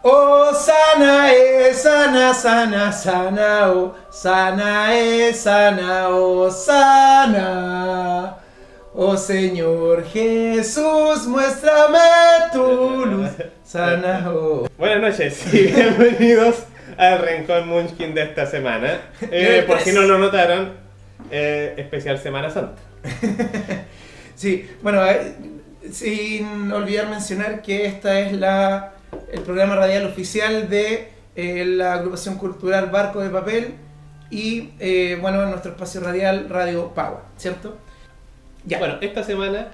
Oh, sana es, sana, sana, sana, oh, sana es, sana, oh, sana. Oh Señor Jesús, muéstrame tu luz, sana, oh. Buenas noches y bienvenidos al Rincón Munchkin de esta semana. Por si no lo notaron, especial Semana Santa. Sí, bueno, sin olvidar mencionar que esta es el programa radial oficial de la agrupación cultural Barco de Papel y bueno, nuestro espacio radial Radio Power, ¿cierto? Ya. Bueno, esta semana,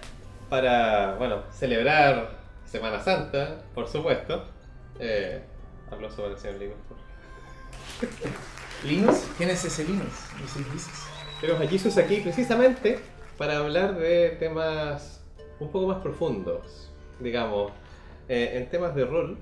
para celebrar Semana Santa, por supuesto, habló sobre el señor Linus. ¿Linus? ¿Quién es ese Linus? Tenemos a Jesus aquí precisamente para hablar de temas un poco más profundos, digamos, en temas de rol.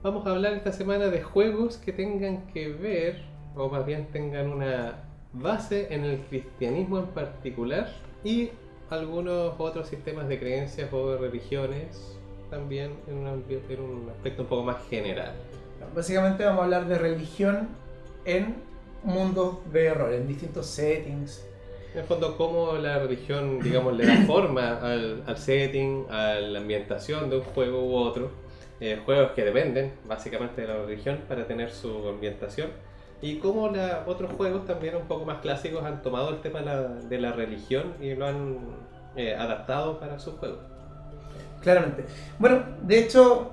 Vamos a hablar esta semana de juegos que tengan que ver, o más bien tengan una base en el cristianismo en particular y algunos otros sistemas de creencias o de religiones también en un aspecto un poco más general. Básicamente vamos a hablar de religión en mundos de rol, en distintos settings. En el fondo, cómo la religión, digamos, le da forma al setting, a la ambientación de un juego u otro. Juegos que dependen básicamente de la religión para tener su ambientación. Y cómo otros juegos también un poco más clásicos han tomado el tema de la religión y lo han adaptado para sus juegos. Claramente. Bueno, de hecho,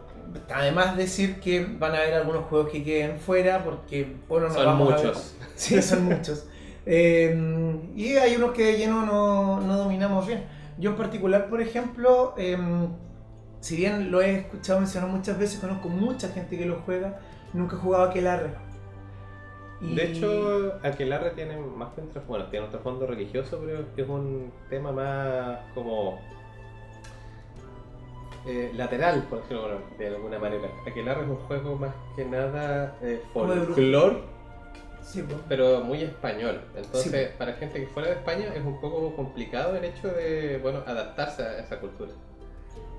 además decir que van a haber algunos juegos que queden fuera porque bueno, no son vamos muchos. A ver. Sí, son muchos. Y hay unos que de lleno no dominamos bien. Yo en particular, por ejemplo, si bien lo he escuchado mencionar muchas veces, conozco mucha gente que lo juega, nunca he jugado Aquelarre. De hecho, Aquelarre tiene más que tiene un trasfondo religioso, pero es un tema más como lateral, por decirlo de alguna manera. Aquelarre es un juego más que nada folclore, sí, pues, pero muy español. Entonces, sí, para gente que fuera de España es un poco complicado el hecho de adaptarse a esa cultura.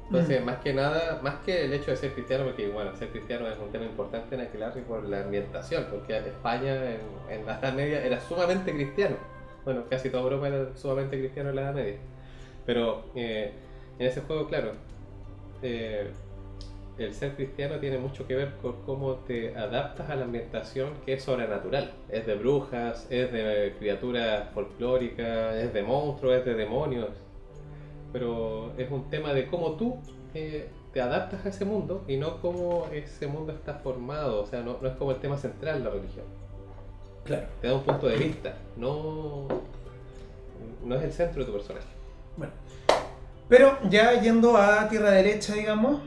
Entonces, más que nada, más que el hecho de ser cristiano, porque ser cristiano es un tema importante en Aquelarre por la ambientación, porque España en la Edad Media era sumamente cristiano. Bueno, casi toda Europa era sumamente cristiano en la Edad Media. Pero en ese juego, claro, el ser cristiano tiene mucho que ver con cómo te adaptas a la ambientación que es sobrenatural. Es de brujas, es de criaturas folclóricas, es de monstruos, es de demonios. Pero es un tema de cómo tú te adaptas a ese mundo y no cómo ese mundo está formado. O sea, no es como el tema central de la religión. claro. Te da un punto de vista, no es el centro de tu personaje. Bueno, pero ya yendo a tierra derecha, digamos,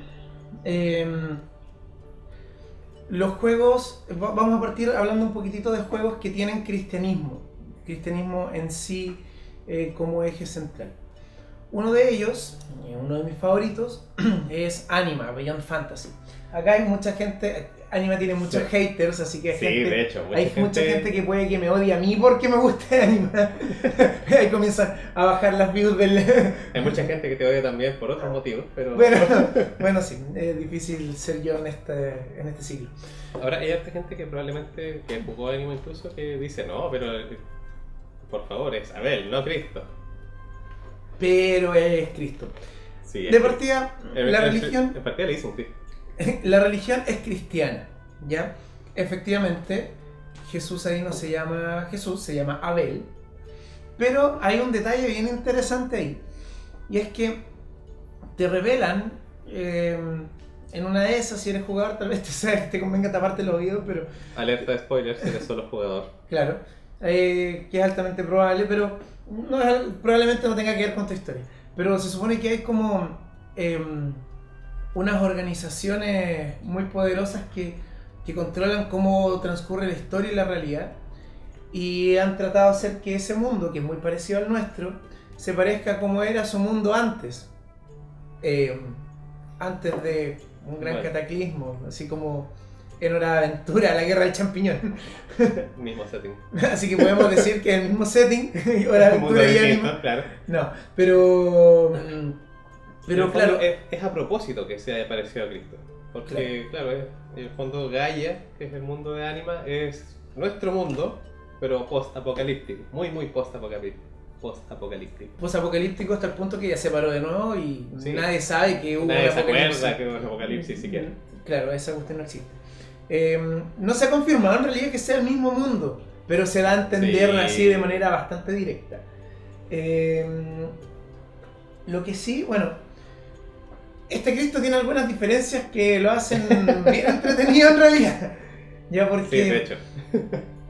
los juegos, vamos a partir hablando un poquitito de juegos que tienen cristianismo en sí como eje central. Uno de ellos, uno de mis favoritos, es Anima, Beyond Fantasy. Acá hay mucha gente, Anima tiene muchos haters, así que de hecho, mucha gente que puede que me odie a mí porque me gusta Anima. Ahí comienzan a bajar las views del... Hay mucha gente que te odia también por otros motivos, pero... Bueno, sí, es difícil ser yo en este siglo. Ahora hay harta gente que probablemente, que jugó Anima incluso, que dice, no, pero por favor, es Abel, no Cristo. Pero es Cristo. Sí, de partida, la religión... En partida le dicen Cristo. La religión es cristiana, ¿ya? Efectivamente, Jesús ahí no se llama Jesús, se llama Abel. Pero hay un detalle bien interesante ahí. Y es que te revelan, en una de esas, si eres jugador, tal vez te convenga taparte los oídos, pero... Alerta de spoilers si eres solo jugador. Claro, que es altamente probable, pero probablemente no tenga que ver con tu historia. Pero se supone que hay como unas organizaciones muy poderosas que controlan cómo transcurre la historia y la realidad, y han tratado de hacer que ese mundo, que es muy parecido al nuestro, se parezca a como era su mundo antes de un gran cataclismo, así como en Hora de Aventura, la Guerra del Champiñón. Mismo setting. Así que podemos decir que el mismo setting, Hora de Aventura y Anima. Claro. No, pero claro. Es a propósito que se haya parecido a Cristo. Porque, claro, en el fondo Gaia, que es el mundo de Anima, es nuestro mundo, pero post-apocalíptico. Muy, muy post-apocalíptico. Post-apocalíptico hasta el punto que ya se paró de nuevo y Sí. nadie sabe que hubo Nadie un se apocalipsis. acuerda que hubo un apocalipsis siquiera. Claro, esa cuestión no existe. No se ha confirmado en realidad que sea el mismo mundo, pero se da a entender Sí. así de manera bastante directa. Lo que sí, bueno, este Cristo tiene algunas diferencias que lo hacen bien entretenido en realidad. Ya Sí, de hecho.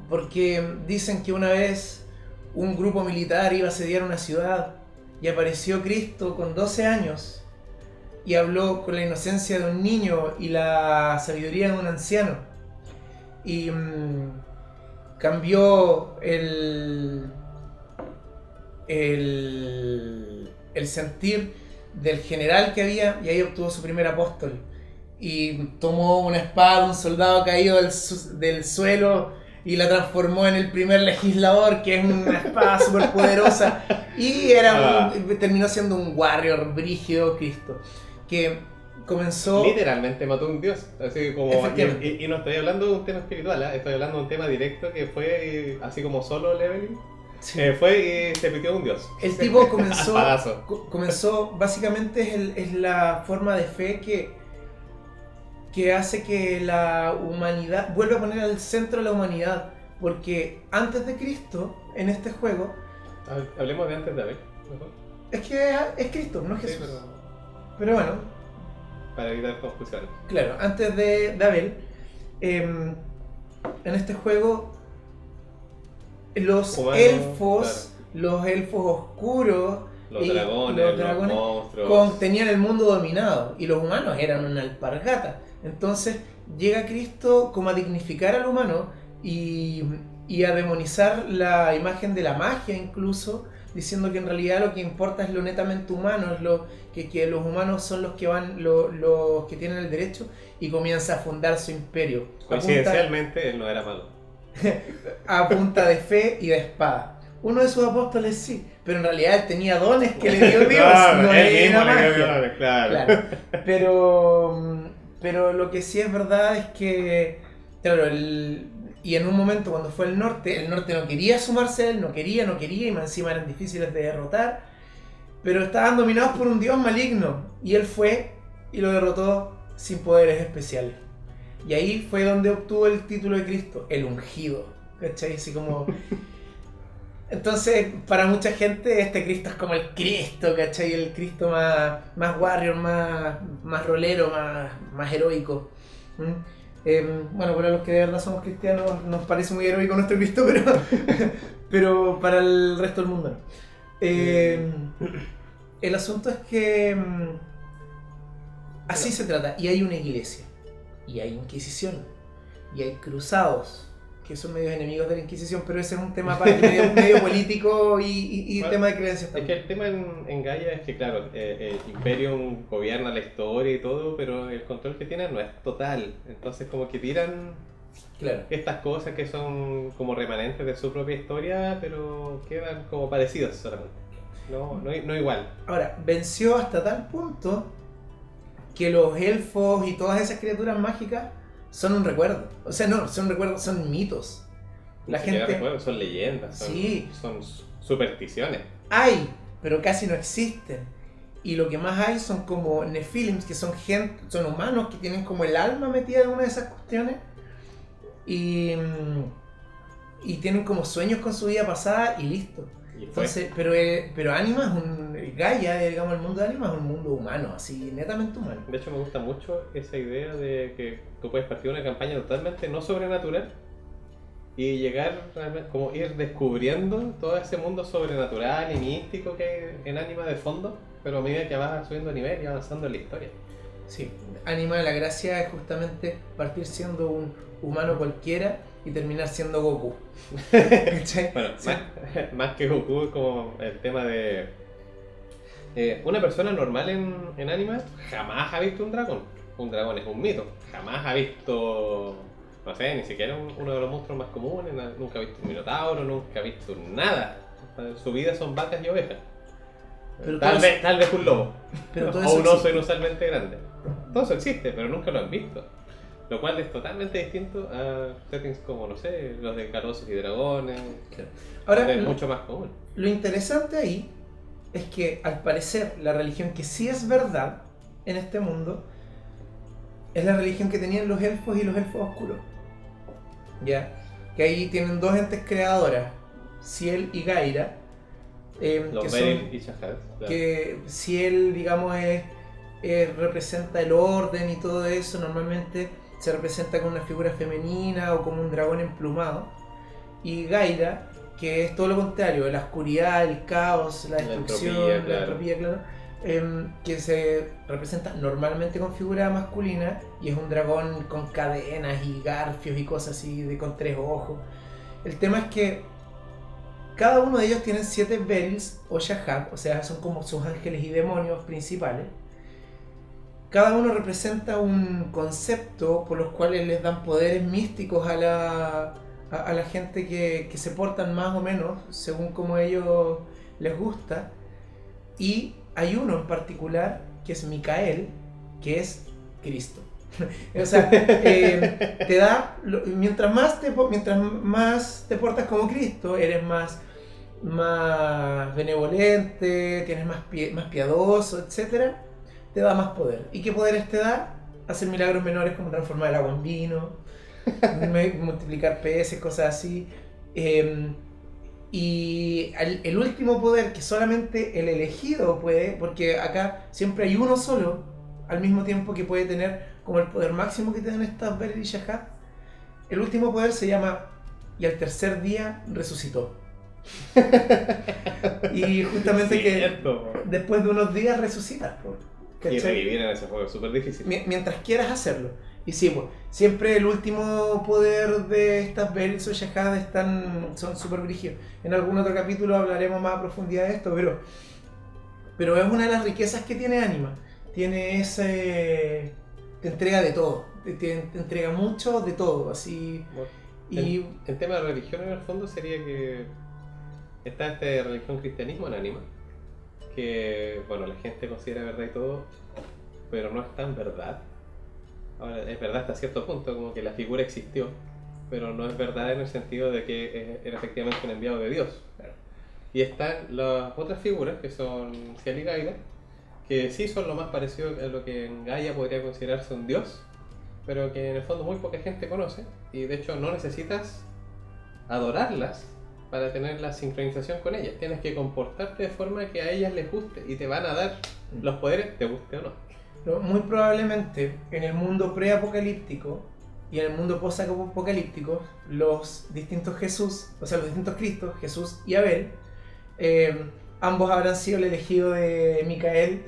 porque dicen que una vez un grupo militar iba a asediar una ciudad y apareció Cristo con 12 años y habló con la inocencia de un niño y la sabiduría de un anciano. Y cambió el sentir del general que había y ahí obtuvo su primer apóstol. Y tomó una espada de un soldado caído del suelo y la transformó en el primer legislador, que es una espada súper poderosa. Y terminó siendo un warrior brígido Cristo. Que comenzó... Literalmente mató a un dios. Así como, Efectivamente. y no estoy hablando de un tema espiritual, estoy hablando de un tema directo que fue así como solo leveling. Sí. Fue y se pitió a un dios. El tipo A comenzó, espadazo. básicamente es la forma de fe que hace que la humanidad vuelva a poner al centro la humanidad, porque antes de Cristo, en este juego, Hablemos de antes de Abel, mejor. es que es Cristo, no es Sí, Jesús. Pero bueno, para evitar confusiones. claro, antes de Abel, en este juego, los Humanos, elfos, los elfos oscuros, Los y dragones, los monstruos. tenían el mundo dominado y los humanos eran una alpargata. Entonces llega Cristo como a dignificar al humano y a demonizar la imagen de la magia incluso, diciendo que en realidad lo que importa es lo netamente humano, es que los humanos son los que los que tienen el derecho, y comienza a fundar su imperio. Coincidencialmente él no era malo. A punta de fe y de espada. Uno de sus apóstoles sí, pero en realidad él tenía dones que le dio Dios, Claro, no él era mismo le dio magia. dones, claro. Claro. Pero lo que sí es verdad es que, claro, y en un momento cuando fue el norte no quería sumarse a él, no quería, y más encima eran difíciles de derrotar, pero estaban dominados por un dios maligno, y él fue y lo derrotó sin poderes especiales. Y ahí fue donde obtuvo el título de Cristo, el ungido, ¿cachai? Así como... Entonces, para mucha gente, este Cristo es como el Cristo, ¿cachai? El Cristo más warrior, más rolero, más heroico. Bueno, para los que de verdad somos cristianos, nos parece muy heroico nuestro Cristo, pero para el resto del mundo no. El asunto es que así se trata, y hay una iglesia, y hay Inquisición, y hay cruzados, que son medios enemigos de la Inquisición, pero ese es un tema aparte, medio político y Bueno, tema de creencias Es también. que el tema en Gaia es que, claro, el Imperium gobierna la historia y todo, pero el control que tienen no es total. Entonces, como que tiran Claro. estas cosas que son como remanentes de su propia historia, pero quedan como parecidos solamente. No igual. Ahora, venció hasta tal punto que los elfos y todas esas criaturas mágicas son un recuerdo. O sea, no, son recuerdos, son mitos. La Ni siquiera gente... recuerdo, son leyendas, Sí. son supersticiones. Hay, pero casi no existen. Y lo que más hay son como Nephilims, que son gente, son humanos que tienen como el alma metida en una de esas cuestiones. Y tienen como sueños con su vida pasada y listo. Y fue. Entonces, pero Anima es Gaia, digamos, el mundo de Anima es un mundo humano, así, netamente humano. De hecho, me gusta mucho esa idea de que tú puedes partir una campaña totalmente no sobrenatural y llegar, como ir descubriendo todo ese mundo sobrenatural y místico que hay en Anima de fondo, pero a medida que vas subiendo nivel y avanzando en la historia. Sí, Anima, la gracia es justamente partir siendo un humano cualquiera y terminar siendo Goku. ¿Cachai? Bueno, Sí. más que Goku es como el tema de... una persona normal en Anima jamás ha visto un dragón. Un dragón es un mito. Jamás ha visto, no sé, ni siquiera uno de los monstruos más comunes. Nunca ha visto un minotauro, nunca ha visto nada. Su vida son vacas y ovejas. Pero Tal todo vez un lobo. Pero todo O eso un oso existe. inusualmente grande. todo eso existe, pero nunca lo han visto. Lo cual es totalmente distinto a settings como, no sé, los de Calabozos y Dragones. Claro. Ahora, Es mucho más común. lo interesante ahí es que al parecer la religión que sí es verdad en este mundo es la religión que tenían los elfos y los elfos oscuros. ¿Ya? Que ahí tienen dos entes creadoras, Ciel y Gaira. Los que Beryl y Shahad. Claro. que Ciel, digamos, representa el orden y todo eso. Normalmente se representa con una figura femenina o como un dragón emplumado. Y Gaira, que es todo lo contrario, la oscuridad, el caos, la destrucción, la entropía, claro, que se representa normalmente con figura masculina y es un dragón con cadenas y garfios y cosas así, con 3 ojos. El tema es que cada uno de ellos tiene 7 Beryls o Shahad, o sea, son como sus ángeles y demonios principales. Cada uno representa un concepto por los cuales les dan poderes místicos a la gente que se portan más o menos según como a ellos les gusta. Y hay uno en particular que es Micael, que es Cristo. O sea, te da, mientras más te portas como Cristo, eres más benevolente, tienes más piadoso, etcétera, te da más poder. ¿Y qué poderes te da? Hacer milagros menores como transformar el agua en vino, multiplicar peces, cosas así. Y el último poder que solamente el elegido puede, porque acá siempre hay uno solo al mismo tiempo que puede tener como el poder máximo que te dan estas Beryl y Shahad. El último poder se llama y al tercer día resucitó. Y justamente Cierto. que después de unos días resucitas. Y revivir en ese juego es súper difícil. Mientras quieras hacerlo. Y sí, pues, siempre el último poder de estas Beryl o Shahad son súper brígidos. En algún otro capítulo hablaremos más a profundidad de esto, pero es una de las riquezas que tiene Anima. Tiene ese... te entrega de todo, te entrega mucho de todo, así. Bueno, y el tema de religión en el fondo sería que está esta religión cristianismo en Anima, que bueno, la gente considera verdad y todo, pero no es tan verdad. Ahora, es verdad hasta cierto punto, como que la figura existió, pero no es verdad en el sentido de que era efectivamente un enviado de Dios. Claro. Y están las otras figuras, que son Ciel y Gaira, que sí son lo más parecido a lo que en Gaia podría considerarse un dios, pero que en el fondo muy poca gente conoce, y de hecho no necesitas adorarlas para tener la sincronización con ellas. Tienes que comportarte de forma que a ellas les guste y te van a dar los poderes, te guste o no. muy probablemente en el mundo pre-apocalíptico y en el mundo post-apocalíptico, los distintos Jesús, o sea, los distintos Cristos, Jesús y Abel, ambos habrán sido el elegido de Micael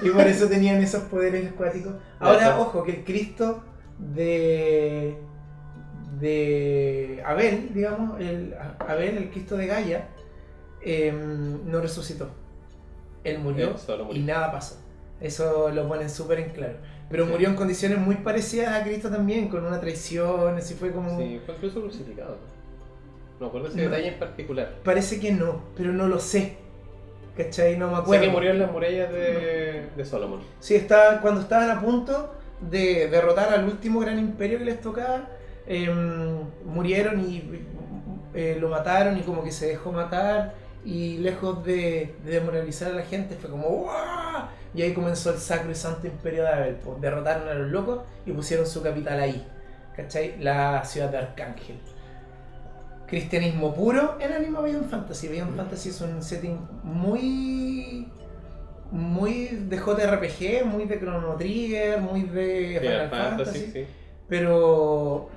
y por eso tenían esos poderes acuáticos. Ahora, ojo, que el Cristo de Abel, digamos, Abel, el Cristo de Gaia, no resucitó. Él murió y nada pasó. Eso lo ponen súper en claro. Pero sí, murió en condiciones muy parecidas a Cristo también, con una traición, así fue como... Sí, fue incluso crucificado. No acuerdo ese detalle en particular. Parece que no, pero no lo sé. ¿Cachai? No me acuerdo. Sé que murió en las murallas de Solomon. Sí, cuando estaban a punto de derrotar al último gran imperio que les tocaba, murieron y lo mataron y como que se dejó matar, y lejos de demoralizar a la gente fue como ¡guau! Y ahí comenzó el sacro y santo imperio de Abel. Pues derrotaron a los locos y pusieron su capital ahí, ¿cachai? La ciudad de Arcángel. Cristianismo puro en Anima Beyond Fantasy. Beyond Fantasy es un setting muy de JRPG, muy de Chrono Trigger, muy de Final Fantasy, sí. Pero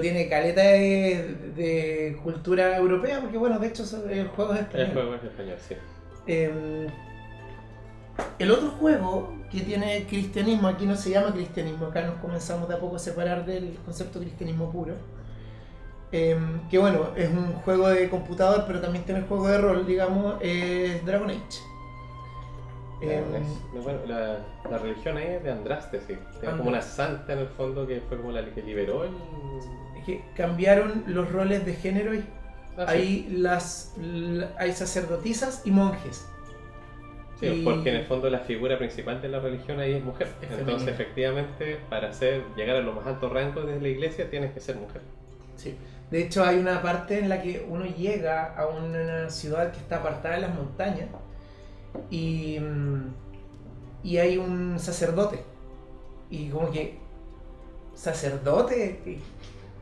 tiene caleta de cultura europea, porque bueno, de hecho el juego es español. El juego es español, sí. El otro juego que tiene cristianismo, aquí no se llama cristianismo, acá nos comenzamos de a poco a separar del concepto de cristianismo puro. Que bueno, es un juego de computador, pero también tiene juego de rol, digamos, es Dragon Age. Bueno, la religión ahí es de Andraste, sí. Tiene como una santa en el fondo que fue como la que liberó el... Es que cambiaron los roles de género y hay sacerdotisas y monjes. Sí, porque en el fondo la figura principal de la religión ahí es mujer. Es Entonces, femenina. efectivamente, para llegar a los más altos rangos de la iglesia tienes que ser mujer. Sí. De hecho, hay una parte en la que uno llega a una ciudad que está apartada en las montañas y, y hay un sacerdote. Y como que, ¿sacerdote?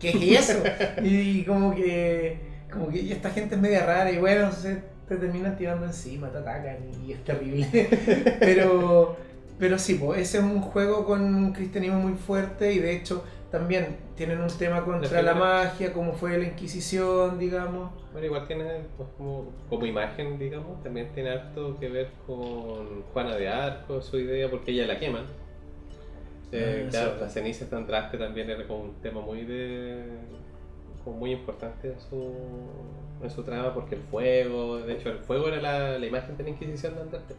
¿Qué es eso? Y como que esta gente es media rara y bueno, te terminan tirando encima, te atacan y es terrible. Pero sí, pues, ese es un juego con un cristianismo muy fuerte y de hecho también tienen un tema contra la magia, como fue la Inquisición, digamos. Bueno, igual tiene, pues, como imagen, digamos, también tiene harto que ver con Juana de Arco, su idea, porque ella la queman. Claro, sí. las cenizas de Andraste también era como un tema como muy importante en su trama, porque el fuego, de hecho el fuego era la imagen de la Inquisición de Andraste,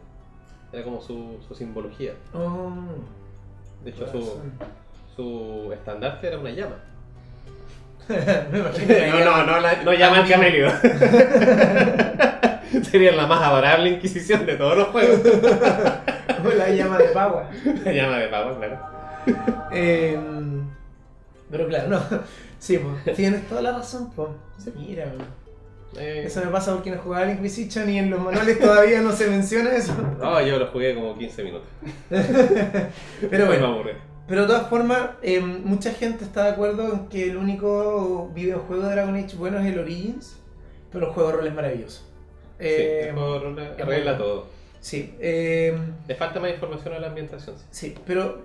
era como su simbología. Oh, De hecho su estandarte era una llama. me imagino No llama al camelio. Sería la más adorable Inquisición de todos los juegos. la llama de Pagua. La llama de pavo, claro. Pero claro, no. Sí, pues, tienes toda la razón, pues. Mira, eso me pasa porque no jugaba al Inquisition y en los manuales todavía no se menciona eso. No, yo lo jugué como 15 minutos. Pero Me bueno, aburrí. pero de todas formas, mucha gente está de acuerdo en que el único videojuego de Dragon Age bueno es el Origins, pero el juego de rol es maravilloso. Sí, el juego de rol arregla todo. Sí, Le falta más información a la ambientación. sí, pero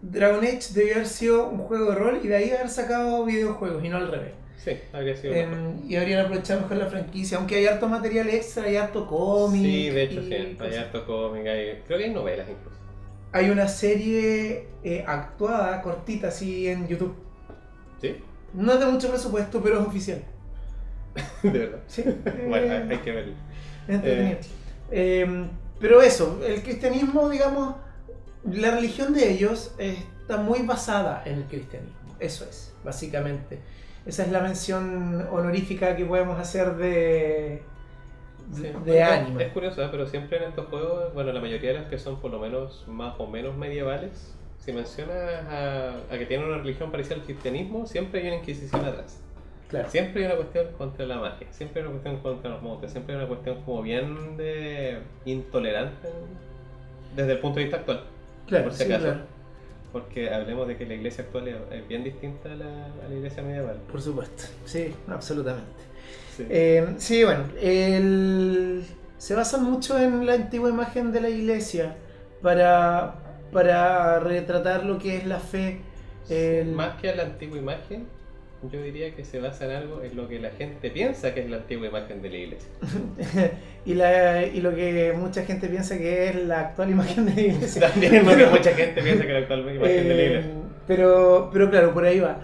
Dragon Age debió haber sido un juego de rol y de ahí haber sacado videojuegos y no al revés. Sí, habría sido mejor. Y habrían aprovechado mejor la franquicia, aunque hay harto material extra, hay harto cómic. Sí, de hecho sí, hay cosas. harto cómic, creo que hay novelas incluso. Hay una serie actuada, cortita, así en YouTube. ¿Sí? No es de mucho presupuesto, pero es oficial. De verdad. Sí. Bueno, hay que verlo. Es entretenido. Pero eso, el cristianismo, digamos, la religión de ellos está muy basada en el cristianismo. Eso es, básicamente. Esa es la mención honorífica que podemos hacer de Anima. Es curioso, pero siempre en estos juegos, bueno, la mayoría de los que son por lo menos más o menos medievales, si mencionas a que tienen una religión parecida al cristianismo, siempre hay una inquisición atrás. Claro. Siempre hay una cuestión contra la magia, siempre hay una cuestión contra los monjes, siempre hay una cuestión como bien intolerante desde el punto de vista actual. Claro, por si sí, acaso. claro. Porque hablemos de que la iglesia actual es bien distinta a la iglesia medieval. Por supuesto, sí, absolutamente. Sí. Sí, bueno, se basa mucho en la antigua imagen de la iglesia para retratar lo que es la fe. Más que a la antigua imagen, yo diría que se basa en algo en lo que la gente piensa que es la antigua imagen de la iglesia. y lo que mucha gente piensa que es la actual imagen de la iglesia. También lo que mucha gente piensa que es la actual imagen de la iglesia. Pero claro, por ahí va.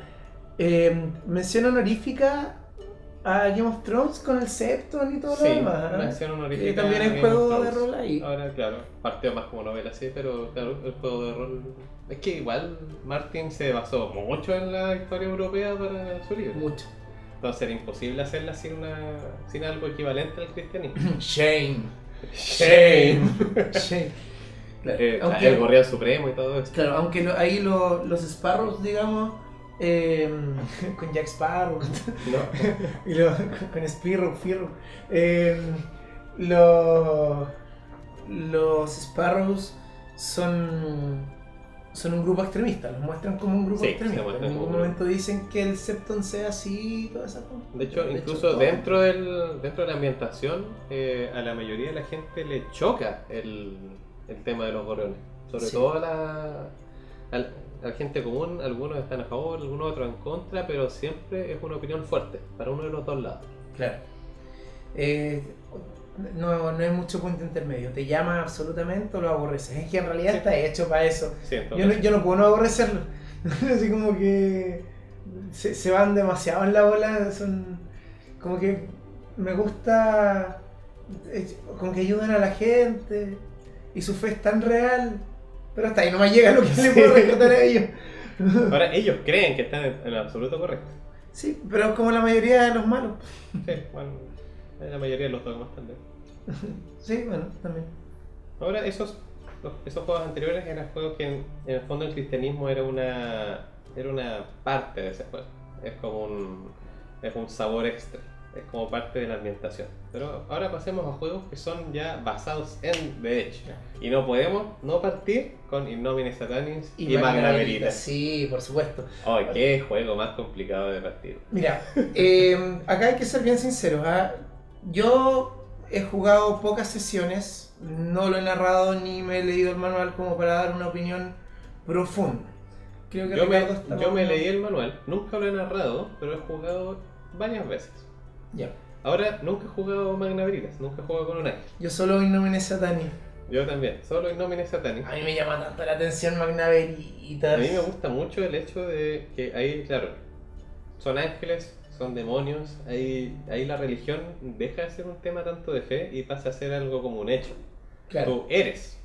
Mención honorífica a Game of Thrones con el Septon y todo lo demás. ¿Eh? Mención honorífica. Y también hay Game juego of de Thrones. rol ahí. Ahora, claro, partió más como novela, sí, pero claro, el juego de rol. Es que igual Martin se basó mucho en la historia europea para su libro. Mucho. Entonces era imposible hacerla sin algo equivalente al cristianismo. Shame. Claro, aunque, el Gorrión Supremo y todo eso. claro, aunque ahí los Sparrows, digamos, con Jack Sparrow No. y con Spirro, los Sparrows son un grupo extremista, los muestran como un grupo Sí, extremista. se En muestran ningún como un momento dicen que el Septon sea así y toda esa cosa. De hecho, incluso todo. dentro de la ambientación, a la mayoría de la gente le choca el tema de los gorriones. Sobre Sí. todo a la gente común, algunos están a favor, algunos otros en contra, pero siempre es una opinión fuerte para uno de los dos lados. Claro. No hay mucho punto intermedio. Te llama absolutamente o lo aborreces. Es que en realidad Sí. está hecho para eso. Sí, entonces, Yo no puedo no aborrecerlo. Así como que se van demasiado en la bola. Son como que me gusta. Como que ayudan a la gente. Y su fe es tan real. Pero hasta ahí no me llega lo que Sí. le puedo rescatar a ellos. ahora ellos creen que están en lo absoluto correcto. Sí, pero como la mayoría de los malos. Sí, bueno, la mayoría de los dogmas también. Sí, bueno, también. Ahora esos juegos anteriores eran juegos que en el fondo el cristianismo era una parte de ese juego. Es un sabor extra, es como parte de la ambientación. Pero ahora pasemos a juegos que son ya basados en derecho. Y no podemos no partir con In nomine Satanis y Magna Veritas. Sí, por supuesto. Oh, qué juego más complicado de partir. Mira, acá hay que ser bien sinceros. Yo he jugado pocas sesiones, no lo he narrado ni me he leído el manual como para dar una opinión profunda. Creo que yo me leí el manual, nunca lo he narrado, pero he jugado varias veces. Ya. Ahora nunca he jugado Magna Veritas, nunca he jugado con un ángel. Yo solo In nomine Satanis. Yo también, solo In nomine Satanis. A mí me llama tanto la atención Magna Veritas. A mí me gusta mucho el hecho de que ahí, claro, son ángeles, son demonios, ahí la religión deja de ser un tema tanto de fe y pasa a ser algo como un hecho. Claro. Tú eres.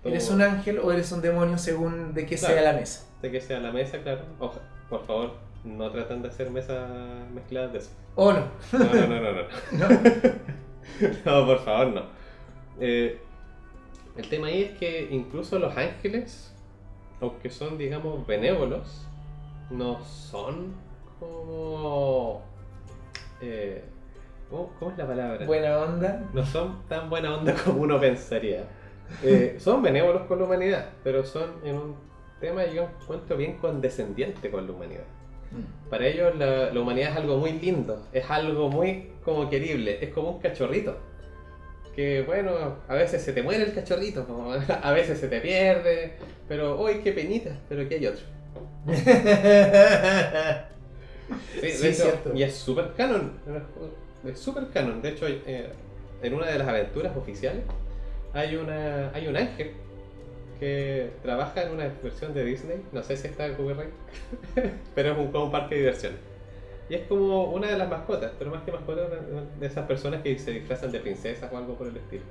¿Eres un ángel o eres un demonio según de qué sea la mesa? De que sea la mesa, claro. Ojo, por favor, no tratan de hacer mesas mezcladas de eso. ¿O no? No. No, por favor, no. El tema ahí es que incluso los ángeles, aunque son, digamos, benévolos, no son como... ¿Cómo es la palabra? Buena onda. No son tan buena onda como uno pensaría. Son benévolos con la humanidad, pero son en un tema, yo encuentro, bien condescendiente con la humanidad. Para ellos la humanidad es algo muy lindo, es algo muy como querible, es como un cachorrito. Que bueno, a veces se te muere el cachorrito, a veces se te pierde, pero uy, qué penita, pero aquí hay otro. Sí, hecho, cierto. Y es súper canon. Es súper canon. De hecho, en una de las aventuras oficiales hay un ángel que trabaja en una versión de Disney. No sé si está en copyright, pero es como un parque de diversiones. Y es como una de las mascotas, pero más que mascota, una de esas personas que se disfrazan de princesas o algo por el estilo.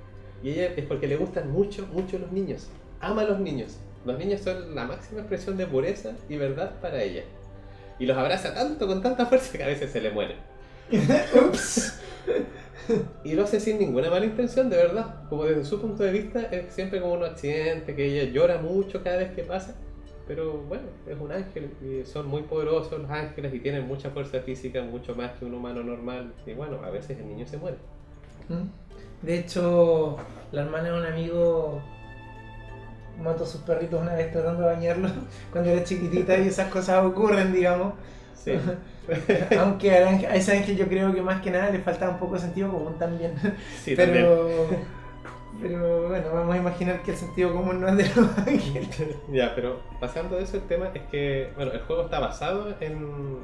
Y ella es porque le gustan mucho los niños. Ama a los niños. Los niños son la máxima expresión de pureza y verdad para ella. Y los abraza tanto, con tanta fuerza, que a veces se le mueren. Ups. Y lo hace sin ninguna mala intención, de verdad. Como desde su punto de vista, es siempre como un accidente, que ella llora mucho cada vez que pasa. Pero bueno, es un ángel y son muy poderosos los ángeles y tienen mucha fuerza física, mucho más que un humano normal. Y bueno, a veces el niño se muere. De hecho, la hermana de un amigo mató a sus perritos una vez tratando de bañarlos cuando era chiquitita y esas cosas ocurren, digamos. Sí. Aunque a ese ángel yo creo que más que nada le faltaba un poco de sentido común también. Sí, pero bueno, vamos a imaginar que el sentido común no es de los ángeles. Ya, pero pasando de eso, el tema es que bueno, el juego está basado en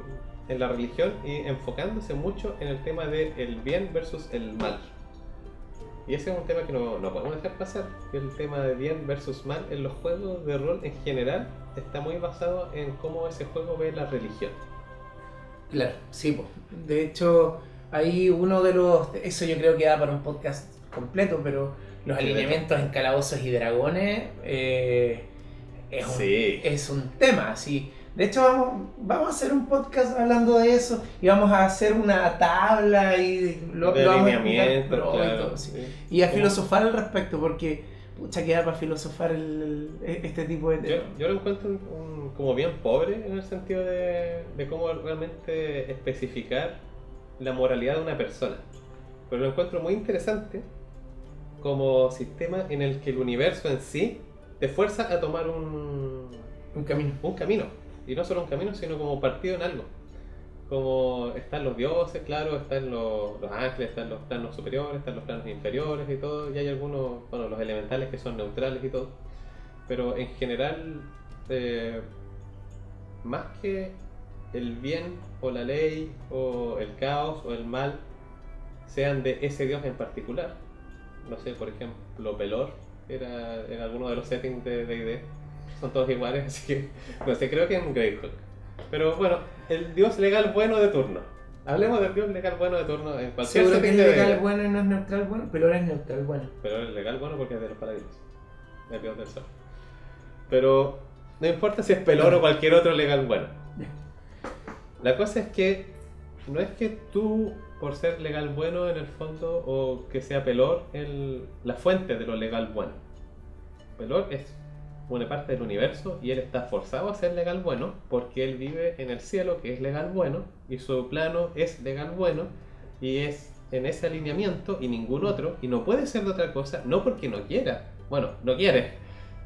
la religión y enfocándose mucho en el tema del bien versus el mal. Y ese es un tema que no podemos dejar pasar, que el tema de bien versus mal en los juegos de rol en general está muy basado en cómo ese juego ve la religión. Claro, sí, pues. De hecho, hay uno de los... Eso yo creo que da para un podcast completo, pero los alineamientos en calabozos y dragones es un tema, así. De hecho, vamos a hacer un podcast hablando de eso y vamos a hacer una tabla y lo vamos a explicar, claro, y todo, sí. Y a filosofar al respecto, porque pucha, queda para filosofar este tipo de temas. Yo lo encuentro como bien pobre en el sentido de cómo realmente especificar la moralidad de una persona. Pero lo encuentro muy interesante como sistema en el que el universo en sí te fuerza a tomar un camino. Y no solo un camino, sino como partido en algo. Como están los dioses, claro, están los ángeles, están los planos superiores, están los planos inferiores y todo. Y hay algunos, bueno, los elementales que son neutrales y todo. Pero en general, más que el bien o la ley o el caos o el mal sean de ese dios en particular. No sé, por ejemplo, Pelor era en alguno de los settings de D&D. Son todos iguales, así que no sé, creo que en Greyhawk. Pero bueno, el dios legal bueno de turno. Hablemos del dios legal bueno de turno en cualquier seguro setting que es de legal D&D. bueno y no es neutral bueno, pero ahora es neutral bueno. Pero es legal bueno porque es de los paladinos. El dios del sol. Pero no importa si es Pelor o cualquier otro legal bueno. La cosa es que no es que tú, por ser legal bueno en el fondo, o que sea Pelor la fuente de lo legal bueno. Pelor es una parte del universo y él está forzado a ser legal bueno porque él vive en el cielo, que es legal bueno, y su plano es legal bueno, y es en ese alineamiento y ningún otro, y no puede ser de otra cosa, no porque no quiera, bueno, no quiere,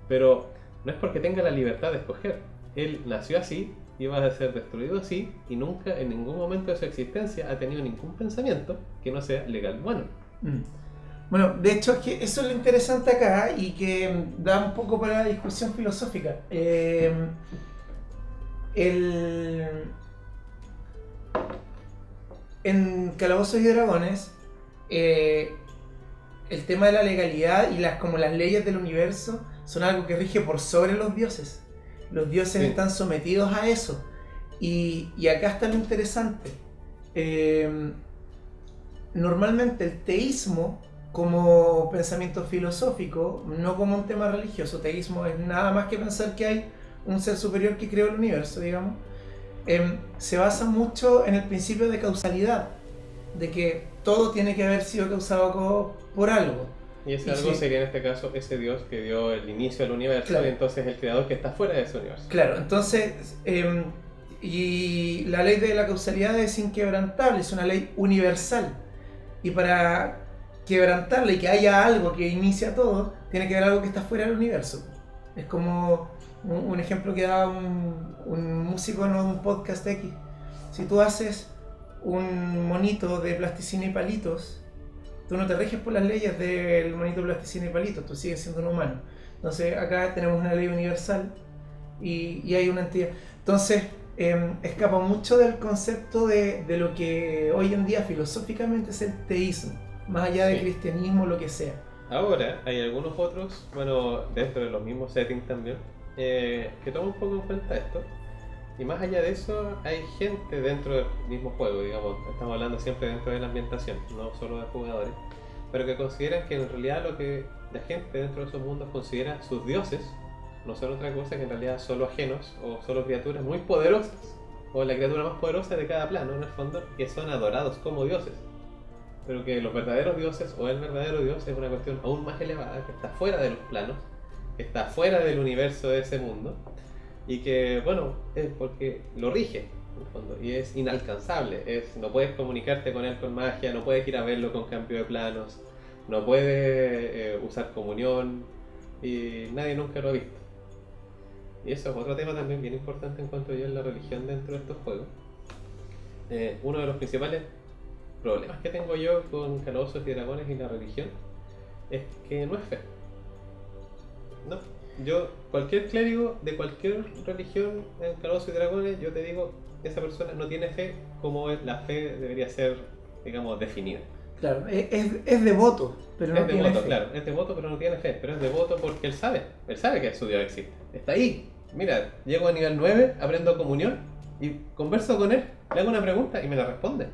pero no es porque tenga la libertad de escoger. Él nació así, iba a ser destruido así, y nunca en ningún momento de su existencia ha tenido ningún pensamiento que no sea legal bueno. Bueno, de hecho es que eso es lo interesante acá y que da un poco para la discusión filosófica. En Calabozos y Dragones, el tema de la legalidad y como las leyes del universo son algo que rige por sobre los dioses. Los dioses están sometidos a eso. Y acá está lo interesante. Normalmente el teísmo, como pensamiento filosófico, no como un tema religioso, teísmo es nada más que pensar que hay un ser superior que creó el universo, digamos, se basa mucho en el principio de causalidad, de que todo tiene que haber sido causado por algo. Y ese algo sería en este caso ese Dios que dio el inicio al universo, claro. Y entonces el creador que está fuera de ese universo. Claro, entonces, y la ley de la causalidad es inquebrantable, es una ley universal. Y para quebrantarla y que haya algo que inicia todo, tiene que haber algo que está fuera del universo. Es como un ejemplo que da un músico en un podcast X. Si tú haces un monito de plasticina y palitos, tú no te riges por las leyes del monito de plasticina y palitos, tú sigues siendo un humano. Entonces acá tenemos una ley universal y hay una entidad. Entonces escapa mucho del concepto de lo que hoy en día filosóficamente es el teísmo, más allá del cristianismo, lo que sea. Ahora hay algunos otros, bueno, dentro de los mismos settings también, que toman un poco en cuenta esto. Y más allá de eso, hay gente dentro del mismo juego, digamos, estamos hablando siempre dentro de la ambientación, no solo de jugadores, pero que consideran que en realidad lo que la gente dentro de esos mundos considera sus dioses no son otra cosa que en realidad solo ajenos o solo criaturas muy poderosas, o la criatura más poderosa de cada plano, en el fondo, que son adorados como dioses. Pero que los verdaderos dioses o el verdadero dios es una cuestión aún más elevada, que está fuera de los planos, que está fuera del universo de ese mundo, y que, bueno, es porque lo rige, en el fondo, y es inalcanzable, no puedes comunicarte con él con magia, no puedes ir a verlo con cambio de planos, no puedes usar comunión, y nadie nunca lo ha visto. Y eso es otro tema también bien importante en cuanto a la religión dentro de estos juegos. Uno de los principales problemas que tengo yo con Calabozos y Dragones y la religión es que no es fe. No, cualquier clérigo de cualquier religión en Calabozos y Dragones, yo te digo, esa persona no tiene fe como la fe debería ser, digamos, definida. Claro, es devoto, pero no tiene fe. Claro, es devoto pero no tiene fe, pero es devoto porque él sabe que su Dios existe, está ahí. Mira, llego a nivel 9, aprendo comunión y converso con él, le hago una pregunta y me la responde.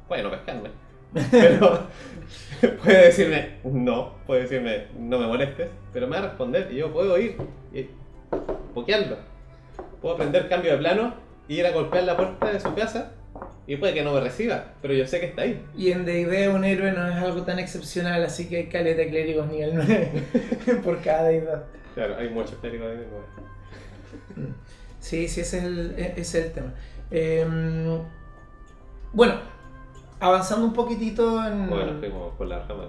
Puede no pescarme, pero puede decirme no, puede decirme no me molestes, pero me va a responder y yo puedo ir y pokearlo. Puedo aprender cambio de plano, ir a golpear la puerta de su casa y puede que no me reciba, pero yo sé que está ahí. Y en D&D un héroe no es algo tan excepcional, así que hay caleta de clérigos nivel 9 por cada deidad. Claro, hay muchos clérigos de nivel 9. Sí, ese es el tema. Bueno, avanzando un poquitito en... Bueno, fuimos por la rama.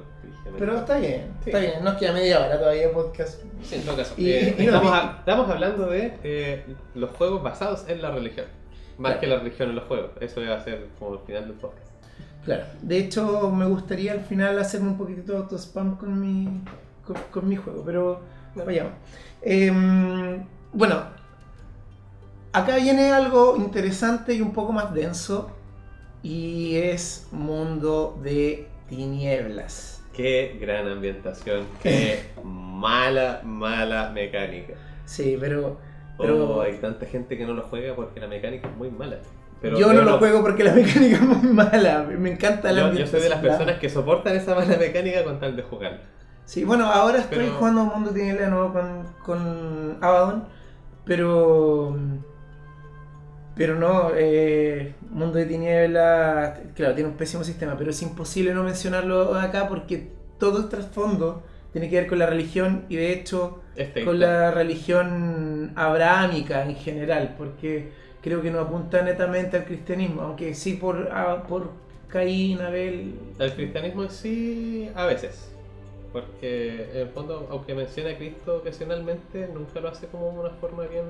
Pero está bien, está bien, nos queda media hora todavía de podcast. Sí, en todo caso. Estamos hablando de los juegos basados en la religión. Más que la religión en los juegos. Eso va a ser como el final del podcast. Claro. De hecho, me gustaría al final hacerme un poquitito de auto-spam con mi juego, pero vayamos. Bueno, acá viene algo interesante y un poco más denso, y es Mundo de Tinieblas. Qué gran ambientación, qué mala mecánica. Sí, pero hay tanta gente que no lo juega porque la mecánica es muy mala. Pero yo no lo juego porque la mecánica es muy mala, me encanta la ambientación. Yo soy de las personas que soportan esa mala mecánica con tal de jugarla. Sí, bueno, ahora estoy jugando Mundo de Tinieblas de nuevo con Abaddon, pero no, Mundo de Tinieblas, claro, tiene un pésimo sistema, pero es imposible no mencionarlo acá porque todo el trasfondo tiene que ver con la religión y de hecho Este, con la religión abrahámica en general, porque creo que no apunta netamente al cristianismo, aunque sí por Caín, Abel. El cristianismo en sí, a veces. Porque en el fondo, aunque menciona a Cristo ocasionalmente, nunca lo hace como una forma bien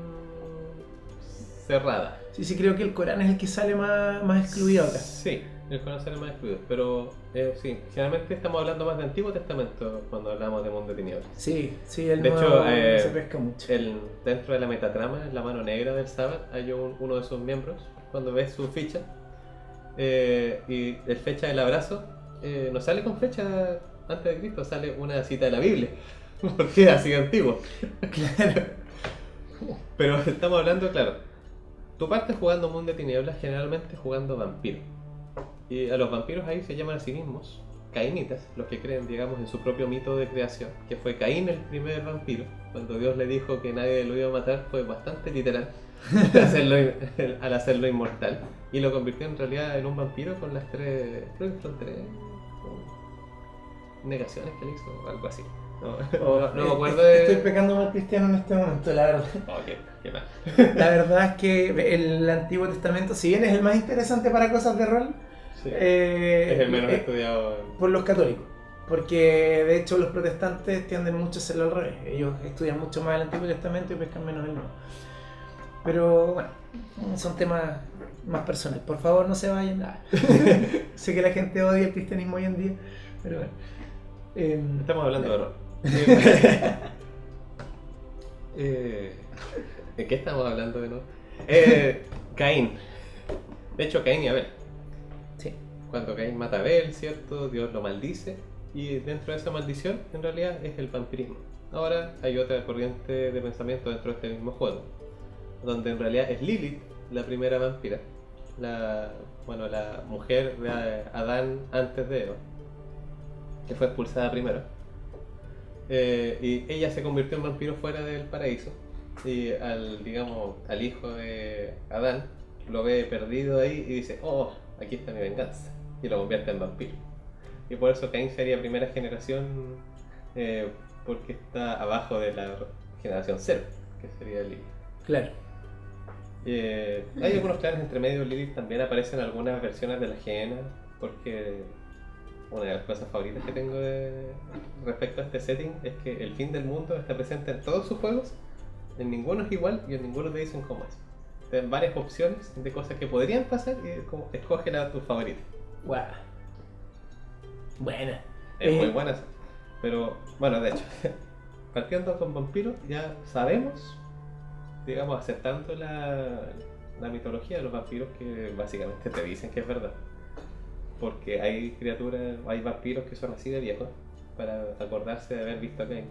cerrada. Sí, creo que el Corán es el que sale más excluido acá. Sí, el Corán sale más excluido. Pero sí, generalmente estamos hablando más de Antiguo Testamento cuando hablamos de mundo de tinieblas. Sí, el De nuevo hecho, se pesca mucho. Dentro de la metatrama, en la mano negra del Sabbath, hay uno de sus miembros, cuando ves su ficha, y el fecha del abrazo, no sale con fecha antes de Cristo, sale una cita de la Biblia, porque es así antiguo. Claro. Pero estamos hablando, claro, tú partes jugando Mundo de Tinieblas generalmente jugando vampiro. Y a los vampiros ahí se llaman a sí mismos caínitas, los que creen, digamos, en su propio mito de creación, que fue Caín el primer vampiro. Cuando Dios le dijo que nadie lo iba a matar, fue bastante literal al hacerlo inmortal. Y lo convirtió en realidad en un vampiro con las tres, creo que son tres negaciones que le hizo, o algo así. No me acuerdo de... Estoy pecando mal cristiano en este momento, la verdad. Oh, qué mal. La verdad es que el Antiguo Testamento, si bien es el más interesante para cosas de rol, Sí. Es el menos estudiado. Por los católicos. Porque de hecho los protestantes tienden mucho a hacerlo al revés. Ellos estudian mucho más el Antiguo Testamento y pescan menos el Nuevo. Pero bueno, son temas más personales. Por favor, no se vayan. Sé que la gente odia el cristianismo hoy en día, pero bueno. Estamos hablando de rol. ¿En qué estamos hablando de nuevo? Caín. De hecho, Caín y Abel. Sí. Cuando Caín mata a Abel, ¿cierto? Dios lo maldice. Y dentro de esa maldición, en realidad, es el vampirismo. Ahora hay otra corriente de pensamiento dentro de este mismo juego, donde en realidad es Lilith la primera vampira. La mujer de Adán antes de Eva, que fue expulsada primero. Y ella se convirtió en vampiro fuera del paraíso. Y al hijo de Adán lo ve perdido ahí y dice: oh, aquí está mi venganza. Y lo convierte en vampiro. Y por eso Caín sería primera generación, porque está abajo de la generación 0, que sería Lilith. Claro. Hay algunos clanes entre medio. Lilith también aparece en algunas versiones de la Gehenna, porque una de las cosas favoritas que tengo respecto a este setting es que el fin del mundo está presente en todos sus juegos, en ninguno es igual y en ninguno te dicen cómo es. Te dan varias opciones de cosas que podrían pasar y como escoge la tu favorita. Wow. Buena. Es muy buena esa. Pero bueno, de hecho, partiendo con vampiros ya sabemos, digamos, aceptando la mitología de los vampiros, que básicamente te dicen que es verdad. Porque hay criaturas, hay vampiros que son así de viejos para acordarse de haber visto a Caín.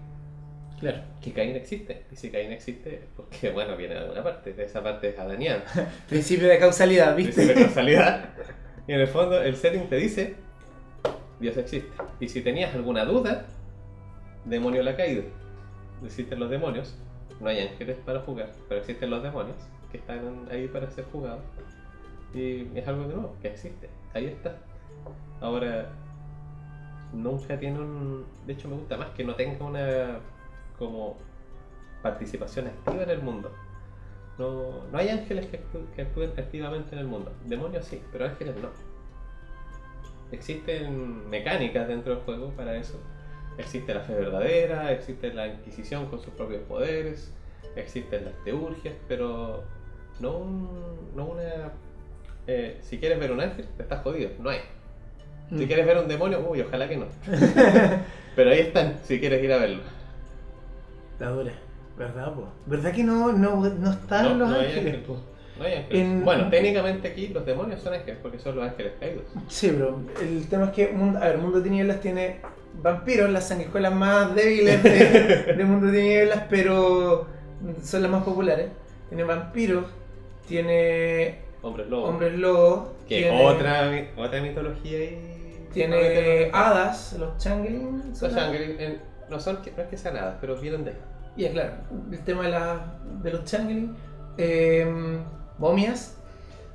Claro. Que Caín existe. Y si Caín existe es porque, bueno, viene de alguna parte. De esa parte es adaniana. Principio de causalidad, ¿viste? Principio de causalidad. Y en el fondo el setting te dice: Dios existe. Y si tenías alguna duda, demonio le ha caído. Existen los demonios. No hay ángeles para jugar, pero existen los demonios que están ahí para ser jugados. Y es algo de nuevo, que existe. Ahí está. Ahora, nunca tiene de hecho, me gusta más que no tenga una como participación activa en el mundo. No hay ángeles que actúen activamente en el mundo. Demonios sí, pero ángeles no. Existen mecánicas dentro del juego para eso. Existe la fe verdadera, existe la Inquisición con sus propios poderes, existen las teurgias, pero no una... si quieres ver un ángel, te estás jodido, no hay. Si quieres ver un demonio, uy, ojalá que no. Pero ahí están, si quieres ir a verlo. La dura, ¿verdad, po? ¿Verdad que no están los ángeles, po? No hay ángeles. Bueno, técnicamente aquí los demonios son ángeles porque son los ángeles caídos. Sí, pero el tema es que Mundo de Tinieblas tiene vampiros, las sanguijuelas más débiles de Mundo de Tinieblas, pero son las más populares. Tiene vampiros, tiene hombres lobos. Que tiene, otra mitología ahí. Tiene hadas, los changeling. Los changeling no es que sean hadas, pero vienen de ahí. Ya, claro, el tema de los changeling. Momias.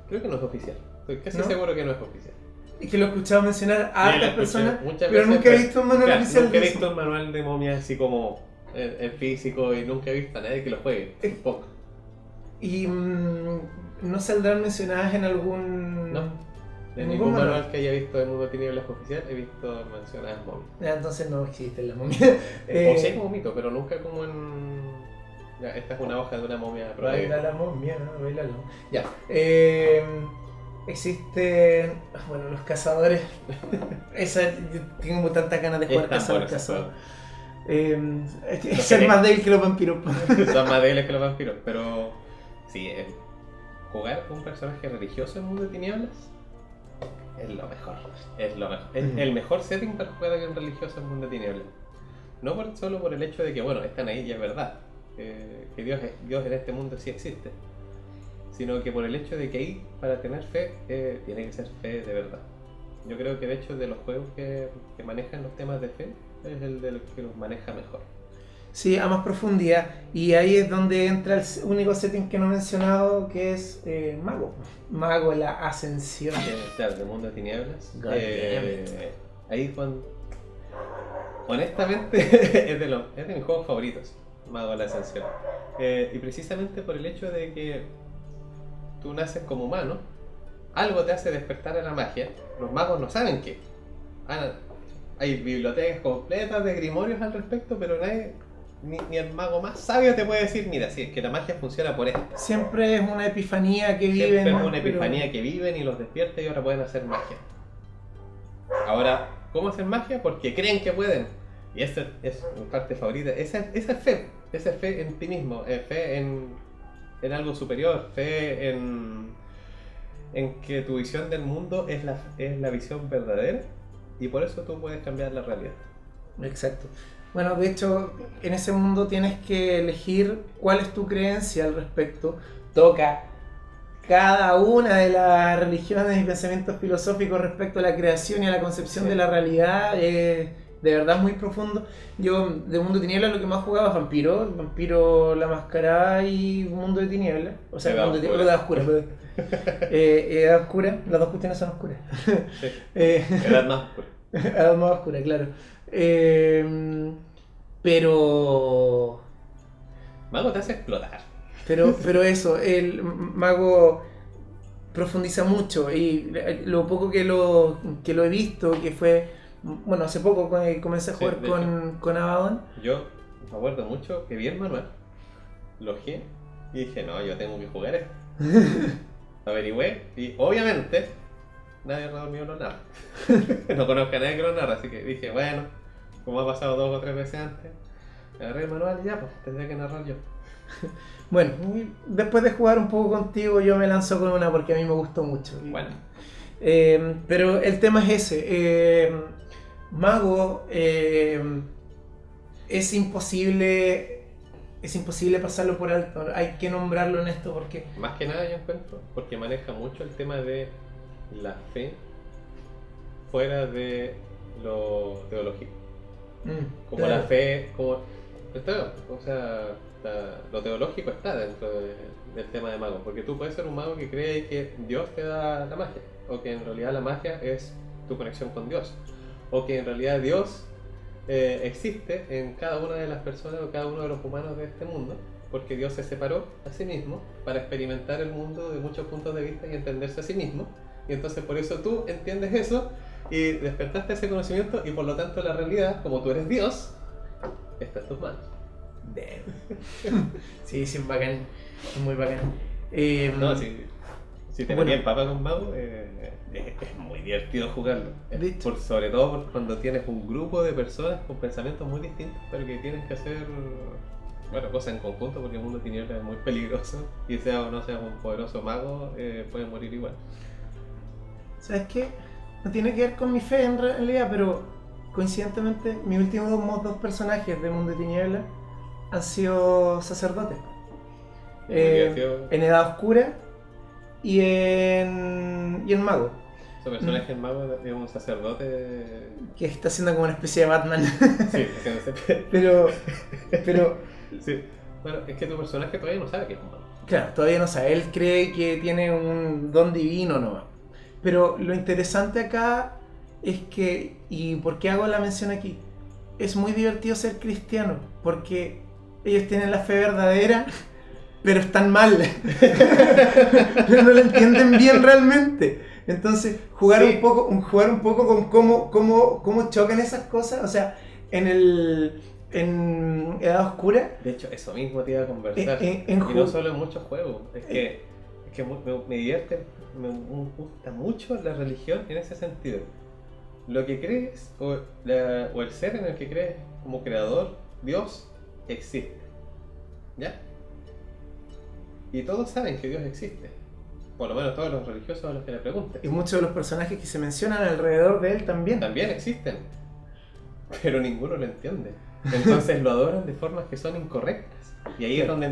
Creo que no es oficial. Estoy casi ¿No? seguro que no es oficial. Es que lo he escuchado mencionar a hartas personas, muchas pero veces, nunca he visto un manual claro, oficial nunca he de visto eso. un manual de momias así como en físico y nunca he visto a nadie que lo juegue. Poco. Y no saldrán mencionadas en algún... No. En ningún ningún manual. manual que haya visto de Mundo Tinieblas oficial he visto mencionadas momias. Ya, entonces no existe la momia. O sí como mito, pero nunca como en... Ya, esta es una hoja de una momia Baila la momia, ¿no? Baila la momia. Ya. Existen, bueno, los cazadores. Tengo tantas ganas de jugar cazador. Es ser más débil que los vampiros. Son más débiles que los vampiros, pero sí, jugar con un personaje religioso en Mundo de Tinieblas es lo mejor. Es lo mejor. Es el mejor setting para jugar a un religioso en Mundo de Tinieblas. No solo por el hecho de que, bueno, están ahí y es verdad. Que Dios en este mundo sí existe. Sino que por el hecho de que ahí, para tener fe, tiene que ser fe de verdad. Yo creo que de hecho de los juegos que manejan los temas de fe, es el de los que los maneja mejor. Sí, a más profundidad. Y ahí es donde entra el único setting que no he mencionado, que es Mago. Mago, la ascensión. Claro, de Mundo de Tinieblas. God damn it. Ahí honestamente es de mis juegos favoritos, Mago, la ascensión. Y precisamente por el hecho de que tú naces como humano, algo te hace despertar a la magia. Los magos no saben qué. Hay bibliotecas completas de grimorios al respecto, pero nadie, ni el mago más sabio te puede decir, mira, si es que la magia funciona por esto. Siempre es una epifanía que viven. Siempre es una epifanía que viven y los despierta y ahora pueden hacer magia. Ahora, ¿cómo hacen magia? Porque creen que pueden. Y esa es mi parte favorita. Esa es fe. Esa es fe en ti mismo. Fe en algo superior. Fe en que tu visión del mundo es la visión verdadera. Y por eso tú puedes cambiar la realidad. Exacto. Bueno, de hecho, en ese mundo tienes que elegir cuál es tu creencia al respecto. Toca cada una de las religiones y pensamientos filosóficos respecto a la creación y a la concepción de la realidad. De verdad muy profundo. Yo de Mundo de Tinieblas lo que más jugaba es Vampiro la Mascarada y Mundo de Tinieblas. O sea, Edad Mundo de Oscura. Edad Oscura. Edad Oscura, las dos cuestiones son oscuras. Sí. Edad más oscura. Edad más oscura, claro. Pero Mago te hace explotar. Pero eso, el mago profundiza mucho y lo poco que lo he visto, que fue, bueno, hace poco comencé a jugar de con Abaddon. Yo me acuerdo mucho que vi el manual, lo ojeé y dije, no, yo tengo que jugar esto. Averigüé y obviamente nadie alrededor mío lo narra. No conozco a nadie que lo narra, así que dije, bueno, como ha pasado 2 o 3 veces antes, agarré el manual y ya, pues tendría que narrar yo. Bueno, y después de jugar un poco contigo, yo me lanzo con una porque a mí me gustó mucho. Bueno. Pero el tema es ese. Mago es imposible pasarlo por alto. Hay que nombrarlo en esto porque... Más que nada yo encuentro, porque maneja mucho el tema de la fe fuera de lo teológico. Como claro. la fe, como... o sea, lo teológico está dentro del tema de mago, porque tú puedes ser un mago que cree que Dios te da la magia, o que en realidad la magia es tu conexión con Dios, o que en realidad Dios existe en cada una de las personas o cada uno de los humanos de este mundo, porque Dios se separó a sí mismo para experimentar el mundo de muchos puntos de vista y entenderse a sí mismo, y entonces por eso tú entiendes eso y despertaste ese conocimiento, y por lo tanto la realidad, como tú eres Dios, está en tus manos. Sí, es bacán, es muy bacán. No, si te metí el papa con mago, es muy divertido jugarlo. Sobre todo cuando tienes un grupo de personas con pensamientos muy distintos, pero que tienen que hacer cosas en conjunto, porque el mundo de tinieblas es muy peligroso, y sea o no seas un poderoso mago, puedes morir igual. ¿Sabes qué? No tiene que ver con mi fe en realidad, pero coincidentemente mis últimos 2 personajes de Mundo de Tinieblas han sido sacerdotes. En Edad Oscura y en Mago. Su personaje en mago es un sacerdote que está haciendo como una especie de Batman. Sí, haciéndose. pero Sí. Bueno, es que tu personaje todavía no sabe que es un mago. Claro, todavía no sabe. Él cree que tiene un don divino nomás. Pero lo interesante acá es que, y por qué hago la mención aquí, es muy divertido ser cristiano, porque ellos tienen la fe verdadera, pero están mal. No lo entienden bien realmente. Entonces, jugar un poco con cómo chocan esas cosas. O sea, en Edad Oscura. De hecho, eso mismo te iba a conversar. Y no solo en muchos juegos. Es que me divierte, me gusta mucho la religión en ese sentido. Lo que crees, o el ser en el que crees como creador, Dios, existe. ¿Ya? Y todos saben que Dios existe. Por lo menos todos los religiosos a los que le preguntes. Y muchos de los personajes que se mencionan alrededor de él también. También existen. Pero ninguno lo entiende. Entonces lo adoran de formas que son incorrectas. Y ahí es donde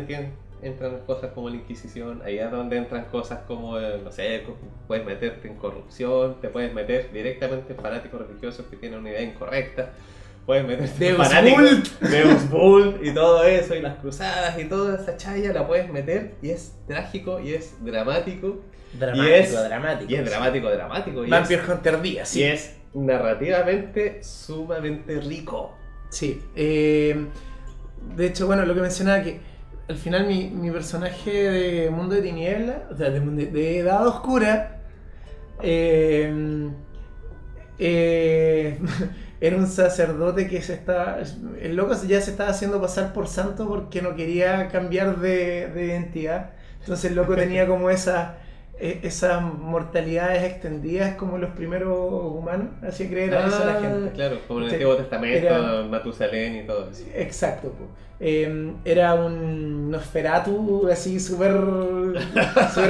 entran cosas como la Inquisición, ahí es donde entran cosas como, no sé, puedes meterte en corrupción, te puedes meter directamente en fanáticos religiosos que tienen una idea incorrecta, puedes meterte en fanáticos Deus Bull y todo eso, y las cruzadas y toda esa chaya la puedes meter, y es trágico y es dramático. Dramático. Y es dramático. Vampire Hunter Díaz, sí. Y es narrativamente sumamente rico. Sí. De hecho, bueno, lo que mencionaba que al final mi personaje de Mundo de Tinieblas, o sea, de Edad Oscura, era un sacerdote que el loco ya se estaba haciendo pasar por santo porque no quería cambiar de identidad. Entonces el loco tenía como esas mortalidades extendidas como los primeros humanos, hacía creer a eso a la gente. Claro, como en el Antiguo Testamento, Matusalén y todo eso. Exacto. Era un Nosferatu así súper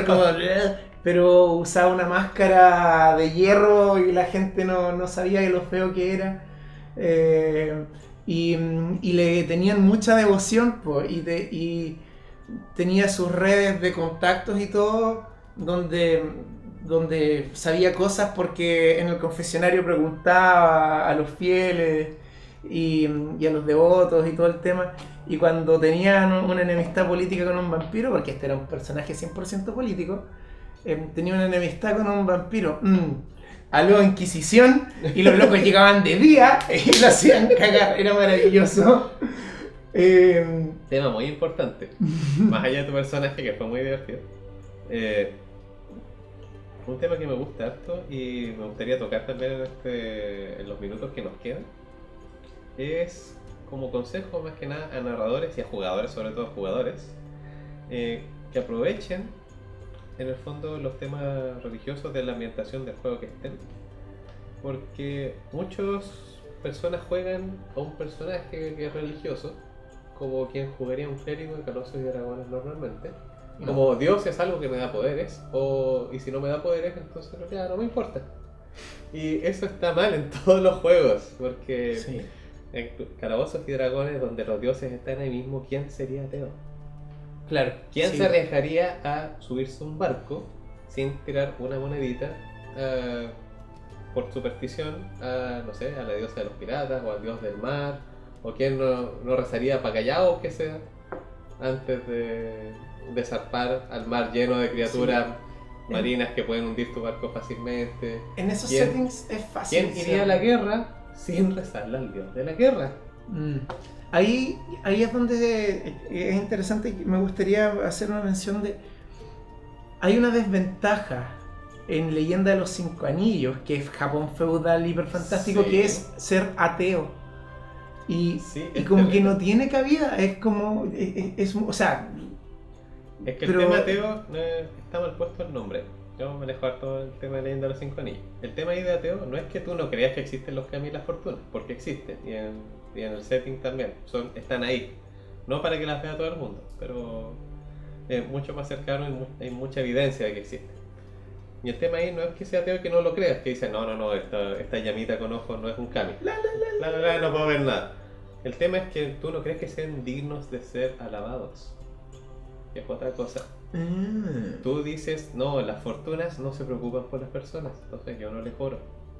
como... pero usaba una máscara de hierro y la gente no sabía de lo feo que era. Y le tenían mucha devoción, y tenía sus redes de contactos y todo, donde sabía cosas porque en el confesionario preguntaba a los fieles y a los devotos y todo el tema. Y cuando tenían una enemistad política con un vampiro, porque este era un personaje 100% político, tenía una enemistad con un vampiro, algo Inquisición, y los locos llegaban de día y lo hacían cagar, era maravilloso. Tema muy importante, más allá de tu personaje, que fue muy divertido. Un tema que me gusta harto y me gustaría tocar también en los minutos que nos quedan es como consejo más que nada a narradores y a jugadores, sobre todo a jugadores, que aprovechen en el fondo los temas religiosos de la ambientación del juego que estén, porque muchas personas juegan a un personaje que es religioso como quien jugaría un clérigo de Calabozos y Dragones normalmente. Como Dios es algo que me da poderes, y si no me da poderes, entonces no me importa. Y eso está mal en todos los juegos, porque sí. En Calabozos y Dragones, donde los dioses están ahí mismo, ¿quién sería ateo? Claro. ¿Quién se arriesgaría a subirse a un barco sin tirar una monedita por superstición no sé, a la diosa de los piratas o al dios del mar? ¿O quién no rezaría para Callao, que sea, antes de zarpar al mar lleno de criaturas marinas que pueden hundir tu barco fácilmente? En esos settings es fácil. ¿Quién iría a la guerra sin rezarle al dios de la guerra? Ahí es donde es interesante. Me gustaría hacer una mención de... Hay una desventaja en Leyenda de los Cinco Anillos, que es Japón feudal hiperfantástico, que es ser ateo. Y como que no tiene cabida, es como... o sea... Es que el tema ateo está mal puesto el nombre. Yo manejo harto el tema de Leyenda de los Cinco Anillos. El tema ahí de ateo no es que tú no creas que existen los kami y las fortunas, porque existen, y en el setting también, están ahí. No para que las vea todo el mundo, pero es mucho más cercano y hay mucha evidencia de que existen. Y el tema ahí no es que sea ateo y que no lo creas, que dice no, esta llamita con ojos no es un kami. No puedo ver nada. El tema es que tú no crees que sean dignos de ser alabados. Que es otra cosa. Tú dices, no, las fortunas no se preocupan por las personas, entonces yo no les oro.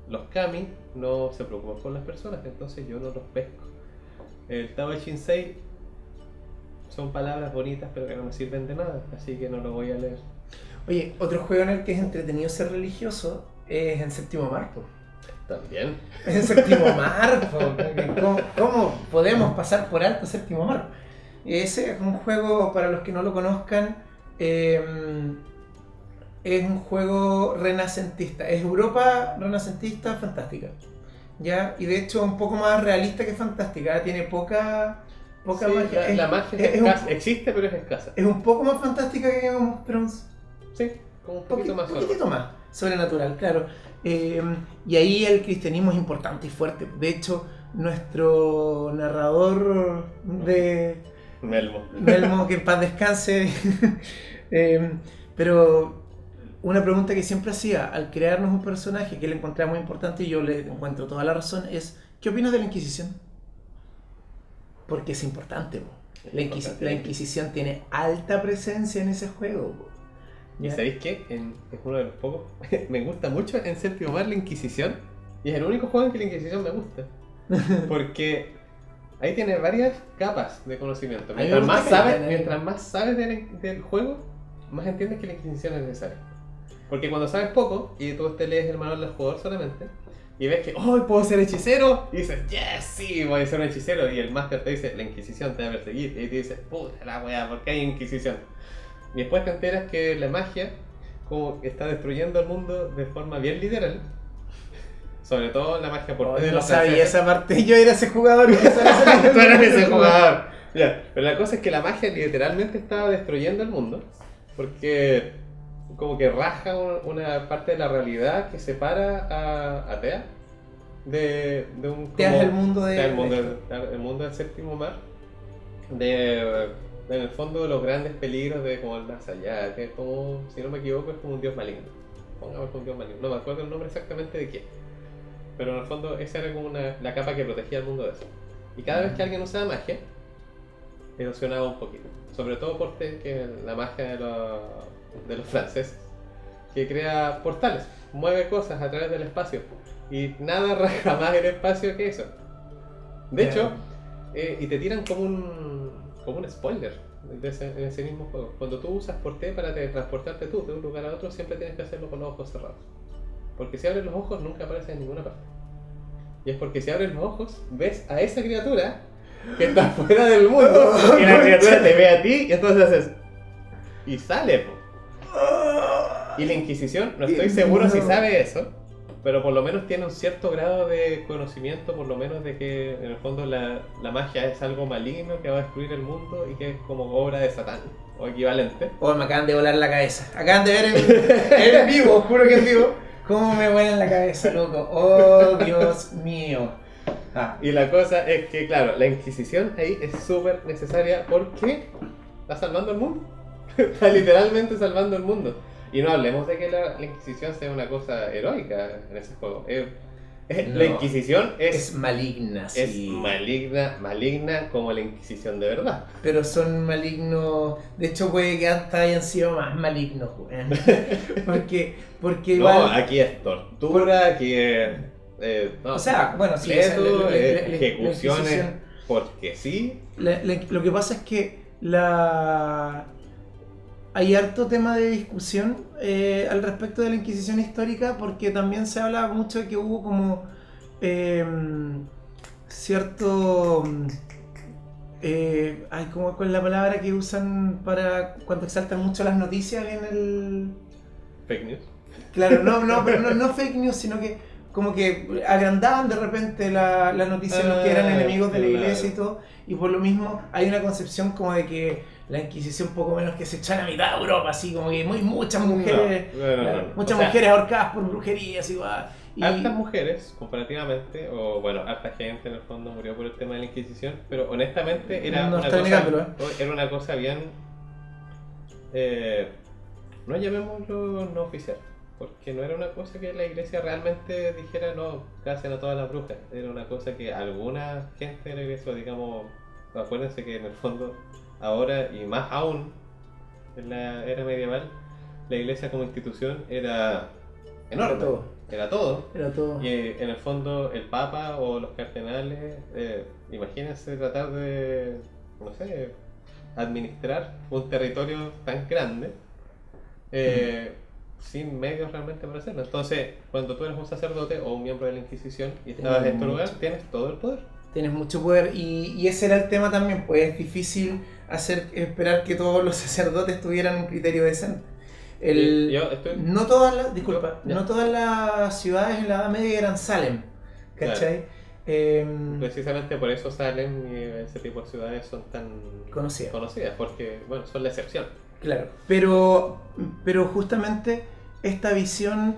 Los kami no se preocupan por las personas, entonces yo no los pesco. El Tao de Shinsei son palabras bonitas pero que no me sirven de nada, así que no lo voy a leer. Oye, otro juego en el que es entretenido ser religioso es en Séptimo Mar, po. También. En Séptimo Mar, po. ¿Cómo podemos pasar por alto Séptimo Mar? Ese es un juego, para los que no lo conozcan, es un juego renacentista. Es Europa renacentista fantástica. ¿Ya? Y de hecho un poco más realista que fantástica. Tiene poca Sí, magia. la magia es escasa. Existe, pero es escasa. Es un poco más fantástica que Game of Thrones. Sí, como un poquito más Un poquitito más sobrenatural, claro. Y ahí el cristianismo es importante y fuerte. De hecho, nuestro narrador de Melmo. que en paz descanse. Pero una pregunta que siempre hacía al crearnos un personaje que le encontraba muy importante y yo le encuentro toda la razón es: ¿qué opinas de la Inquisición? Porque es importante, po. La Inquisición tiene alta presencia en ese juego, po. ¿Y sabéis qué? Es uno de los pocos. Me gusta mucho en Séptimo Mar la Inquisición. Y es el único juego en que la Inquisición me gusta. Porque ahí tiene varias capas de conocimiento. Mientras más sabes del juego, más entiendes que la Inquisición es necesaria. Porque cuando sabes poco, y tú te lees el manual del jugador solamente, y ves que, ¡oh, puedo ser hechicero! Y dices, ¡yes, sí, voy a ser un hechicero! Y el máster te dice, la Inquisición te va a perseguir. Y te dice, ¡puta la weá, ¿por qué hay Inquisición? Y después te enteras que la magia como que está destruyendo el mundo de forma bien literal. Sobre todo la magia por de los franceses. Sabía esa parte, yo era ese jugador. Tú eras ese jugador. Ya, pero la cosa es que la magia literalmente estaba destruyendo el mundo. Porque como que raja una parte de la realidad que separa a Tea de un... Tea es el mundo de... el mundo del Séptimo Mar. En el fondo los grandes peligros de como el más allá, que es como, si no me equivoco, es como un dios maligno. Pongamos un dios maligno. No me acuerdo el nombre exactamente de quién. Pero en el fondo esa era como la capa que protegía al mundo de eso. Y cada vez que alguien usaba magia, erosionaba un poquito. Sobre todo Porte, que es la magia de los franceses, que crea portales, mueve cosas a través del espacio. Y nada raja más el espacio que eso. De hecho, y te tiran como un spoiler en ese mismo juego. Cuando tú usas Porté para transportarte tú de un lugar a otro, siempre tienes que hacerlo con los ojos cerrados. Porque si abres los ojos nunca aparece en ninguna parte. Y es porque si abres los ojos, ves a esa criatura que está fuera del mundo y la criatura te ve a ti y entonces haces... Y sale, po. Y la Inquisición, no estoy seguro si sabe eso, pero por lo menos tiene un cierto grado de conocimiento, por lo menos de que en el fondo la magia es algo maligno que va a destruir el mundo y que es como obra de Satán, o equivalente. Oh, me acaban de volar la cabeza. Acaban de ver en vivo, juro que en vivo, cómo me vuelan la cabeza, loco. Oh, Dios mío. Y la cosa es que, claro, la Inquisición ahí es súper necesaria porque está salvando el mundo. Está literalmente salvando el mundo. Y no hablemos de que la Inquisición sea una cosa heroica en ese juego. No, la Inquisición es maligna, sí. Es maligna como la Inquisición de verdad. Pero son malignos. De hecho, puede que hasta hayan sido más malignos, güey. porque igual. No, aquí es tortura, aquí es. O sea, bueno, sí. Ejecuciones porque sí. Lo que pasa es que hay harto tema de discusión al respecto de la Inquisición histórica, porque también se habla mucho de que hubo como cierto... ¿cuál es la palabra que usan para cuando exaltan mucho las noticias en el... Fake news. Claro, pero no fake news, sino que como que agrandaban de repente las noticias los que eran enemigos de la iglesia y todo, y por lo mismo hay una concepción como de que la Inquisición poco menos que se echó a la mitad de Europa, así como que muchas mujeres mujeres ahorcadas por brujería, así igual. Hartas mujeres, comparativamente, o bueno, harta gente en el fondo murió por el tema de la Inquisición, pero honestamente era una cosa bien, no llamémoslo no oficial, porque no era una cosa que la iglesia realmente dijera no, casen a todas las brujas, era una cosa que alguna gente de la iglesia, digamos, acuérdense que en el fondo ahora, y más aún en la era medieval, la iglesia como institución era enorme, era todo. Y en el fondo el papa o los cardenales, imagínense tratar de, no sé, administrar un territorio tan grande sin medios realmente para hacerlo. Entonces, cuando tú eres un sacerdote o un miembro de la Inquisición y estabas en tu lugar, tienes todo el poder. Tienes mucho poder y ese era el tema también, pues es difícil esperar que todos los sacerdotes tuvieran un criterio decente. No todas las ciudades en la Edad Media eran Salem, ¿cachai? Claro. Precisamente por eso Salem y ese tipo de ciudades son tan conocidas porque, bueno, son la excepción. Claro, pero justamente esta visión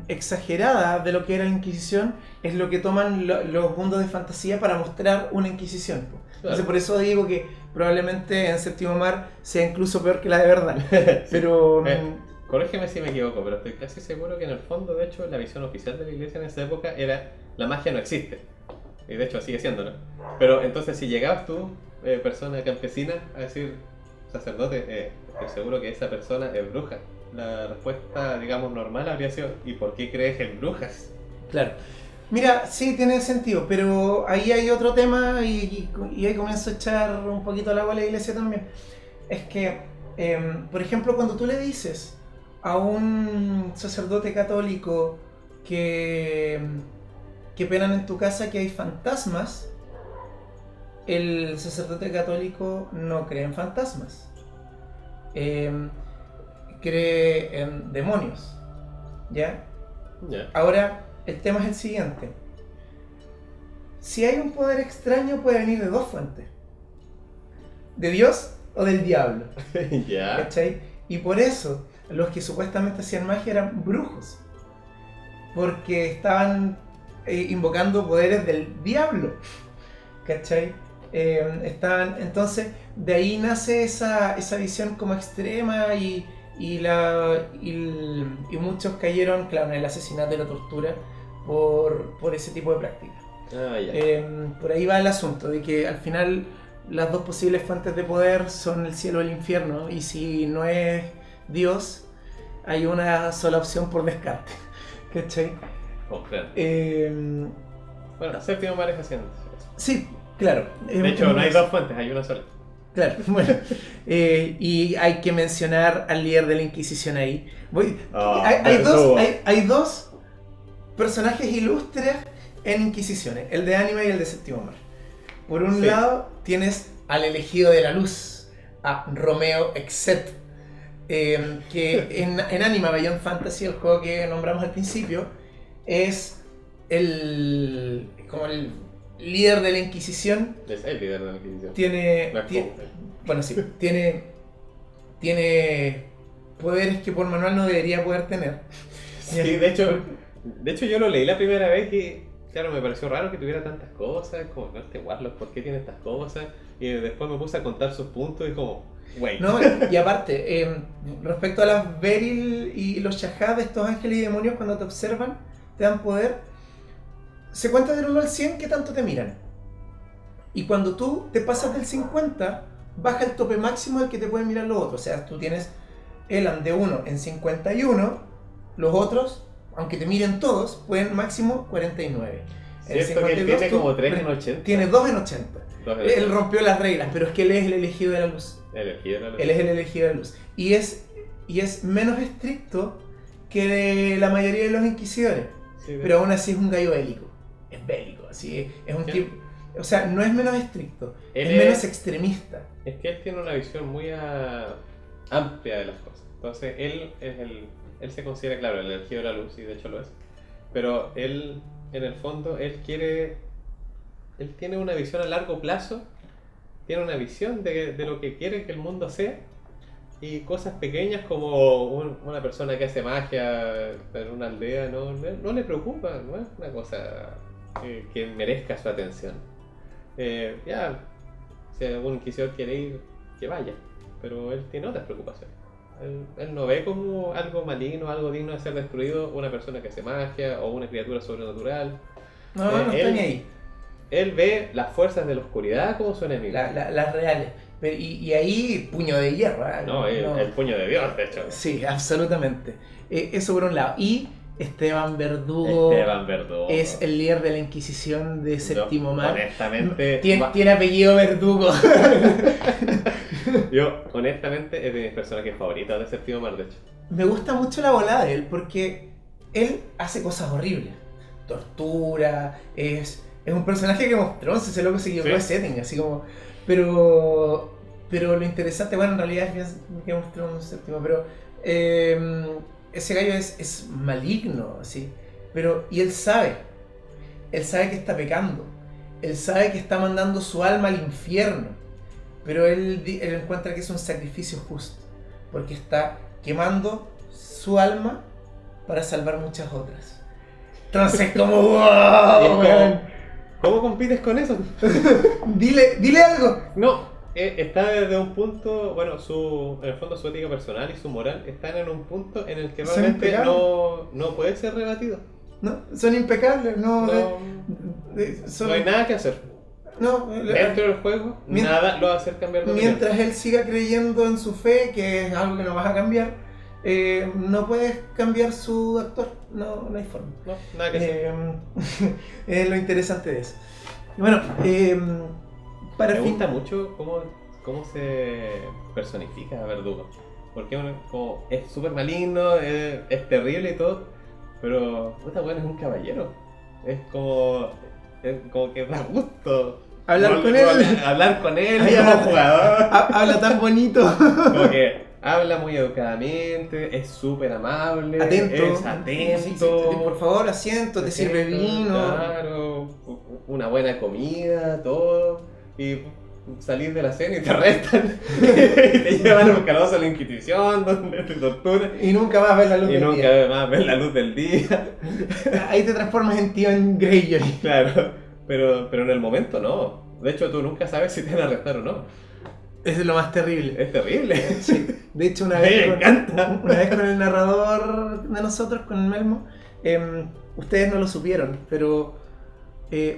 exagerada de lo que era la Inquisición es lo que toman los mundos de fantasía para mostrar una Inquisición. Claro. Entonces por eso digo que probablemente en Séptimo Mar sea incluso peor que la de verdad. Sí. Pero corrígeme si me equivoco, pero estoy casi seguro que en el fondo, de hecho, la visión oficial de la iglesia en esa época era la magia no existe. Y de hecho sigue siéndolo. Pero entonces si llegabas tú, persona campesina, a decir sacerdote, estoy seguro que esa persona es bruja. La respuesta, digamos, normal habría sido ¿y por qué crees en brujas? Claro. Mira, sí, tiene sentido, pero ahí hay otro tema y ahí comienzo a echar un poquito el agua a la iglesia también. Es que, por ejemplo, cuando tú le dices a un sacerdote católico que penan en tu casa que hay fantasmas, el sacerdote católico no cree en fantasmas. Cree en demonios, ¿ya? Yeah. Ahora, el tema es el siguiente. Si hay un poder extraño, puede venir de dos fuentes. De Dios o del diablo. Yeah. ¿Cachai? Y por eso, los que supuestamente hacían magia eran brujos. Porque estaban invocando poderes del diablo. ¿Cachai? Entonces, de ahí nace esa visión como extrema y muchos cayeron, claro, en el asesinato y la tortura por ese tipo de prácticas. Por ahí va el asunto, de que al final las dos posibles fuentes de poder son el cielo o el infierno, y si no es Dios, hay una sola opción por descarte. ¿Cachai? Bueno, Séptimo Mar es haciendo. Sí, claro. De hecho, no hay dos fuentes, hay una sola. Claro, bueno, y hay que mencionar al líder de la Inquisición ahí. Hay dos personajes ilustres en Inquisiciones, el de Ánima y el de Séptimo Mar. Por un lado tienes al elegido de la luz, a Romeo Exet, que en Ánima Beyond Fantasy, el juego que nombramos al principio, es como el líder de la Inquisición. Es el líder de la Inquisición. Tiene poderes que por manual no debería poder tener. Sí, de hecho yo lo leí la primera vez y claro, me pareció raro que tuviera tantas cosas, como este Warlock, ¿por qué tiene estas cosas? Y después me puse a contar sus puntos y como, wait. No, y aparte, respecto a las Beryl y los Shahad, estos ángeles y demonios, cuando te observan, te dan poder, se cuenta del 1 al 100 qué tanto te miran. Y cuando tú te pasas del 50, baja el tope máximo del que te pueden mirar los otros. O sea, tú tienes Elan de 1 en 51, los otros, aunque te miren todos, pueden máximo 49. Cierto que él tiene como 3 en 80. Tiene 2 en 80. Él rompió las reglas, pero es que él es el elegido de la luz. Él es el elegido de la luz. Y es menos estricto que la mayoría de los inquisidores. Sí, pero aún así es un gallo bélico. Es bélico, así es un tipo. O sea, no es menos estricto, es menos extremista. Es que él tiene una visión muy amplia de las cosas. Entonces, él se considera, claro, el elegido de la luz, y de hecho lo es. Pero él, en el fondo, él tiene una visión a largo plazo, tiene una visión de lo que quiere que el mundo sea, y cosas pequeñas como una persona que hace magia en una aldea no le preocupa, no es una cosa que merezca su atención. Si algún inquisidor quiere ir, que vaya, pero él tiene otras preocupaciones. Él no ve como algo maligno, algo digno de ser destruido una persona que hace magia o una criatura sobrenatural. No está ni ahí. Él ve las fuerzas de la oscuridad como su enemigo. Las reales. Y ahí, puño de hierro. El puño de Dios, de hecho. Sí, absolutamente. Eso por un lado. Y Esteban Verdugo es el líder de la Inquisición de Séptimo Mar. Honestamente, tiene apellido Verdugo. Yo, honestamente, es de mis personajes favoritos de Séptimo Mar, de hecho. Me gusta mucho la volada de él porque él hace cosas horribles. Tortura, es un personaje que mostró, ese loco se equivocó de setting, así como... Pero lo interesante, bueno, en realidad es bien que mostró un séptimo, pero ese gallo es maligno, así. Pero, y él sabe que está pecando, él sabe que está mandando su alma al infierno, pero él encuentra que es un sacrificio justo, porque está quemando su alma para salvar muchas otras. Entonces, como wow, ¿Cómo compites con eso? dile algo. No, está desde un punto, bueno, en el fondo su ética personal y su moral están en un punto en el que Son realmente impecables. no puede ser rebatido. No, son impecables, no, No son, hay nada que hacer. no, Dentro del juego, nada lo va a hacer cambiar de opinión. mientras él siga creyendo en su fe, que es algo que no vas a cambiar, no puedes cambiar su actor, no hay forma. No, nada que hacer. Es lo interesante de eso. Y bueno, para Me fin, gusta mucho cómo se personifica a Verdugo. Porque como es súper maligno, es terrible y todo, pero puta, bueno, es un caballero. Es como que da gusto hablar con él, hablar con él Ay, como habla- jugador. habla tan bonito, Como que habla muy educadamente, es súper amable, atento, es atento. Sí, por favor, asiento, te sirve vino. Claro, una buena comida, todo. Y salir de la cena y te arrestan. Y te llevan a un calabozo a la Inquisición, donde te torturan. Y nunca más ves la luz Y del nunca día. más ves la luz del día. Ahí te transformas en tío en Greyjoy. Claro, pero en el momento no. De hecho, tú nunca sabes si te van a arrestar o no. Eso es lo más terrible. Es terrible. Sí. De hecho, Me encanta. una vez con el narrador de nosotros, con el Melmo, ustedes no lo supieron, pero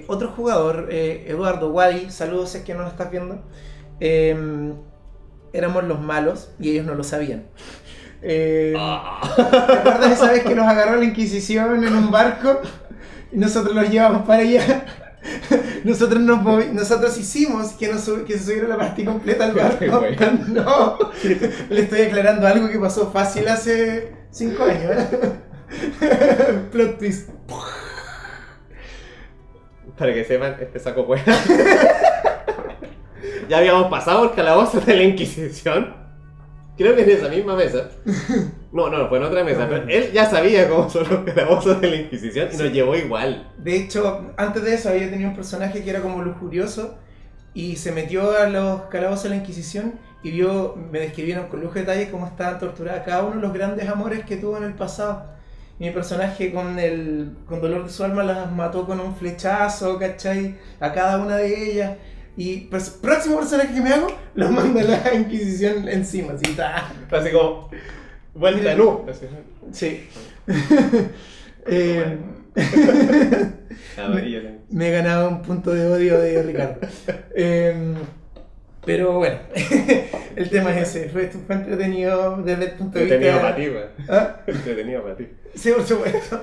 otro jugador, Eduardo Wadi, saludos si es que no lo estás viendo, éramos los malos y ellos no lo sabían. ¿Te acuerdas esa vez que nos agarró la Inquisición en un barco y nosotros los llevamos para allá? Nosotros hicimos que se subiera la partida completa al barco. No, le estoy aclarando algo que pasó fácil hace 5 años. Plot twist. Para que sepan, este saco fuera. Ya habíamos pasado el calabozo de la Inquisición. Creo que en esa misma mesa. No, fue en otra mesa. Pero él ya sabía cómo son los calabozos de la Inquisición y nos llevó igual. De hecho, antes de eso había tenido un personaje que era como lujurioso y se metió a los calabozos de la Inquisición y me describieron con lujo de detalles cómo estaban torturadas cada uno de los grandes amores que tuvo en el pasado. Y mi personaje con dolor de su alma las mató con un flechazo, ¿cachai? A cada una de ellas. Y próximo personaje que me hago, lo mando a la Inquisición encima, así, ¡ta! Así como, vuelta nu. Así. Sí. Me he ganado un punto de odio de Ricardo. Pero bueno, el tema es ese. Fue entretenido desde el punto de vista. Entretenido para ti, güey. ¿Ah? Entretenido para ti. Sí, por supuesto.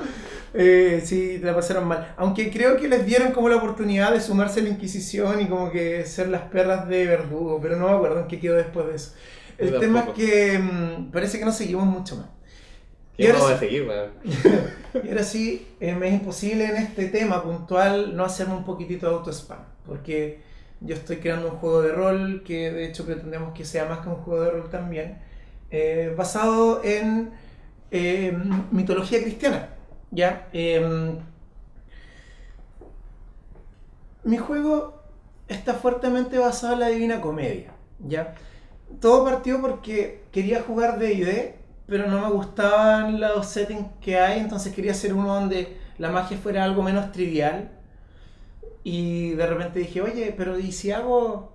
Sí, te la pasaron mal. Aunque creo que les dieron como la oportunidad de sumarse a la Inquisición y como que ser las perras de Verdugo, pero no me acuerdo en qué quedó después de eso. El Yo tema es tampoco. que parece que no seguimos mucho más. ¿Qué vamos a seguir, güey? Y ahora sí, me es imposible en este tema puntual no hacerme un poquitito de auto-spam, porque yo estoy creando un juego de rol que de hecho pretendemos que sea más que un juego de rol también, basado en mitología cristiana. ¿Ya? Mi juego está fuertemente basado en la Divina Comedia. ¿Ya? Todo partió porque quería jugar D&D, pero no me gustaban los settings que hay, entonces quería hacer uno donde la magia fuera algo menos trivial. Y de repente dije, oye, pero ¿y si hago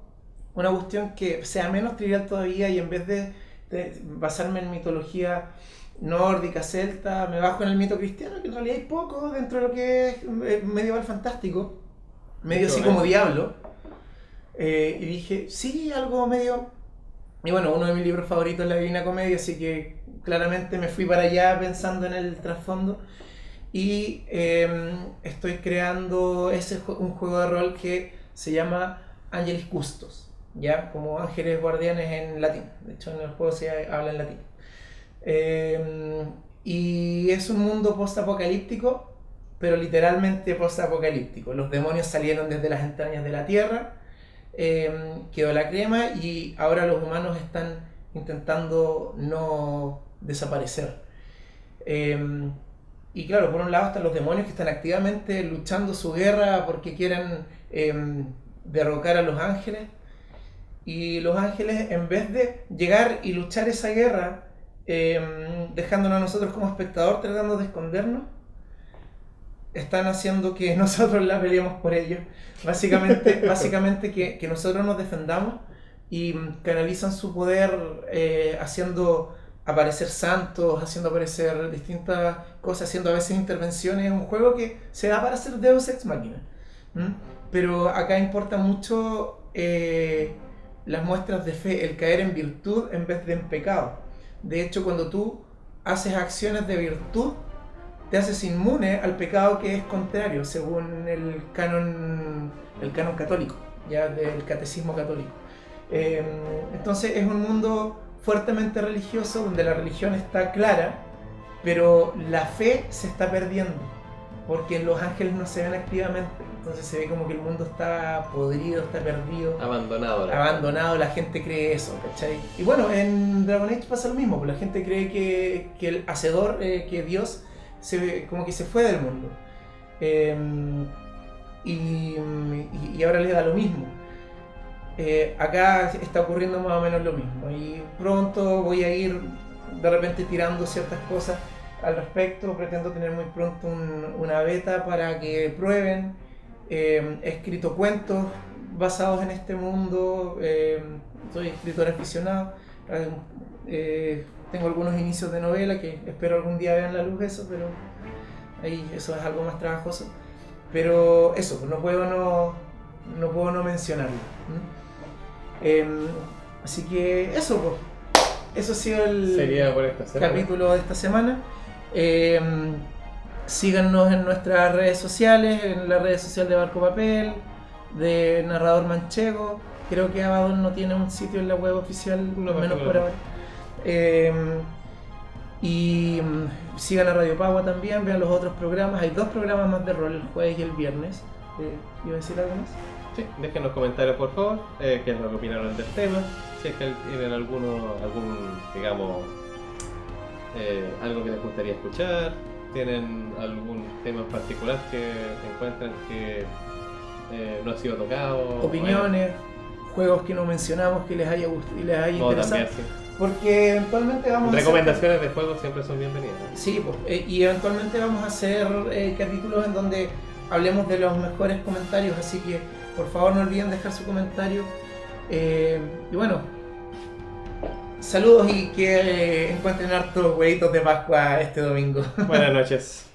una cuestión que sea menos trivial todavía y en vez de basarme en mitología nórdica, celta, me bajo en el mito cristiano, que en realidad hay poco dentro de lo que es medieval fantástico, medio así como diablo? Y dije, sí, algo medio... Y bueno, uno de mis libros favoritos es La Divina Comedia, así que claramente me fui para allá pensando en el trasfondo. Y estoy creando un juego de rol que se llama Angelis Custos. ya como ángeles guardianes en latín. De hecho, en el juego se habla en latín. Y es un mundo post-apocalíptico, pero literalmente post-apocalíptico. Los demonios salieron desde las entrañas de la tierra, quedó la crema y ahora los humanos están intentando no desaparecer. Y claro, por un lado están los demonios que están activamente luchando su guerra porque quieren derrocar a los ángeles. Y los ángeles, en vez de llegar y luchar esa guerra, dejándonos a nosotros como espectador tratando de escondernos, están haciendo que nosotros la peleemos por ellos. Básicamente que nosotros nos defendamos y canalizan su poder haciendo aparecer santos, haciendo aparecer distintas cosas, haciendo a veces intervenciones en un juego que se da para hacer Deus Ex Machina. Pero acá importa mucho las muestras de fe, el caer en virtud en vez de en pecado. De hecho, cuando tú haces acciones de virtud, te haces inmune al pecado que es contrario, según el canon católico, ya del catecismo católico. Entonces es un mundo fuertemente religioso, donde la religión está clara, pero la fe se está perdiendo, porque los ángeles no se ven activamente. Entonces se ve como que el mundo está podrido, está perdido, abandonado, la gente cree eso, ¿cachai? Y bueno, en Dragon Age pasa lo mismo, la gente cree que el hacedor, que Dios, como que se fue del mundo. Y ahora le da lo mismo. Acá está ocurriendo más o menos lo mismo, y pronto voy a ir de repente tirando ciertas cosas al respecto. Pretendo tener muy pronto una beta para que prueben. He escrito cuentos basados en este mundo, soy escritor aficionado, tengo algunos inicios de novela que espero algún día vean la luz, eso, pero ahí eso es algo más trabajoso. Pero eso, no puedo no mencionarlo. Así que eso, pues. Eso ha sido Sería por esta semana. Capítulo de esta semana. Síganos en nuestras redes sociales, en la red social de Barco Papel, de Narrador Manchego. Creo que Abaddon no tiene un sitio en la web oficial, no menos por ahora. Y sigan a Radio Pagua también, vean los otros programas. Hay 2 programas más de rol, el jueves y el viernes. ¿Iba a decir algo más? Sí, dejen los comentarios por favor, qué es lo que opinaron del tema, si es que tienen algún digamos, algo que les gustaría escuchar, tienen algún tema en particular que encuentran que no ha sido tocado. Opiniones, juegos que no mencionamos que les haya gustado y les haya interesado. También, sí. Porque eventualmente vamos recomendaciones de juegos siempre son bienvenidas. Sí, pues, y eventualmente vamos a hacer capítulos en donde hablemos de los mejores comentarios, así que por favor no olviden dejar su comentario. Y bueno, saludos y que encuentren hartos huevitos de Pascua este domingo. Buenas noches.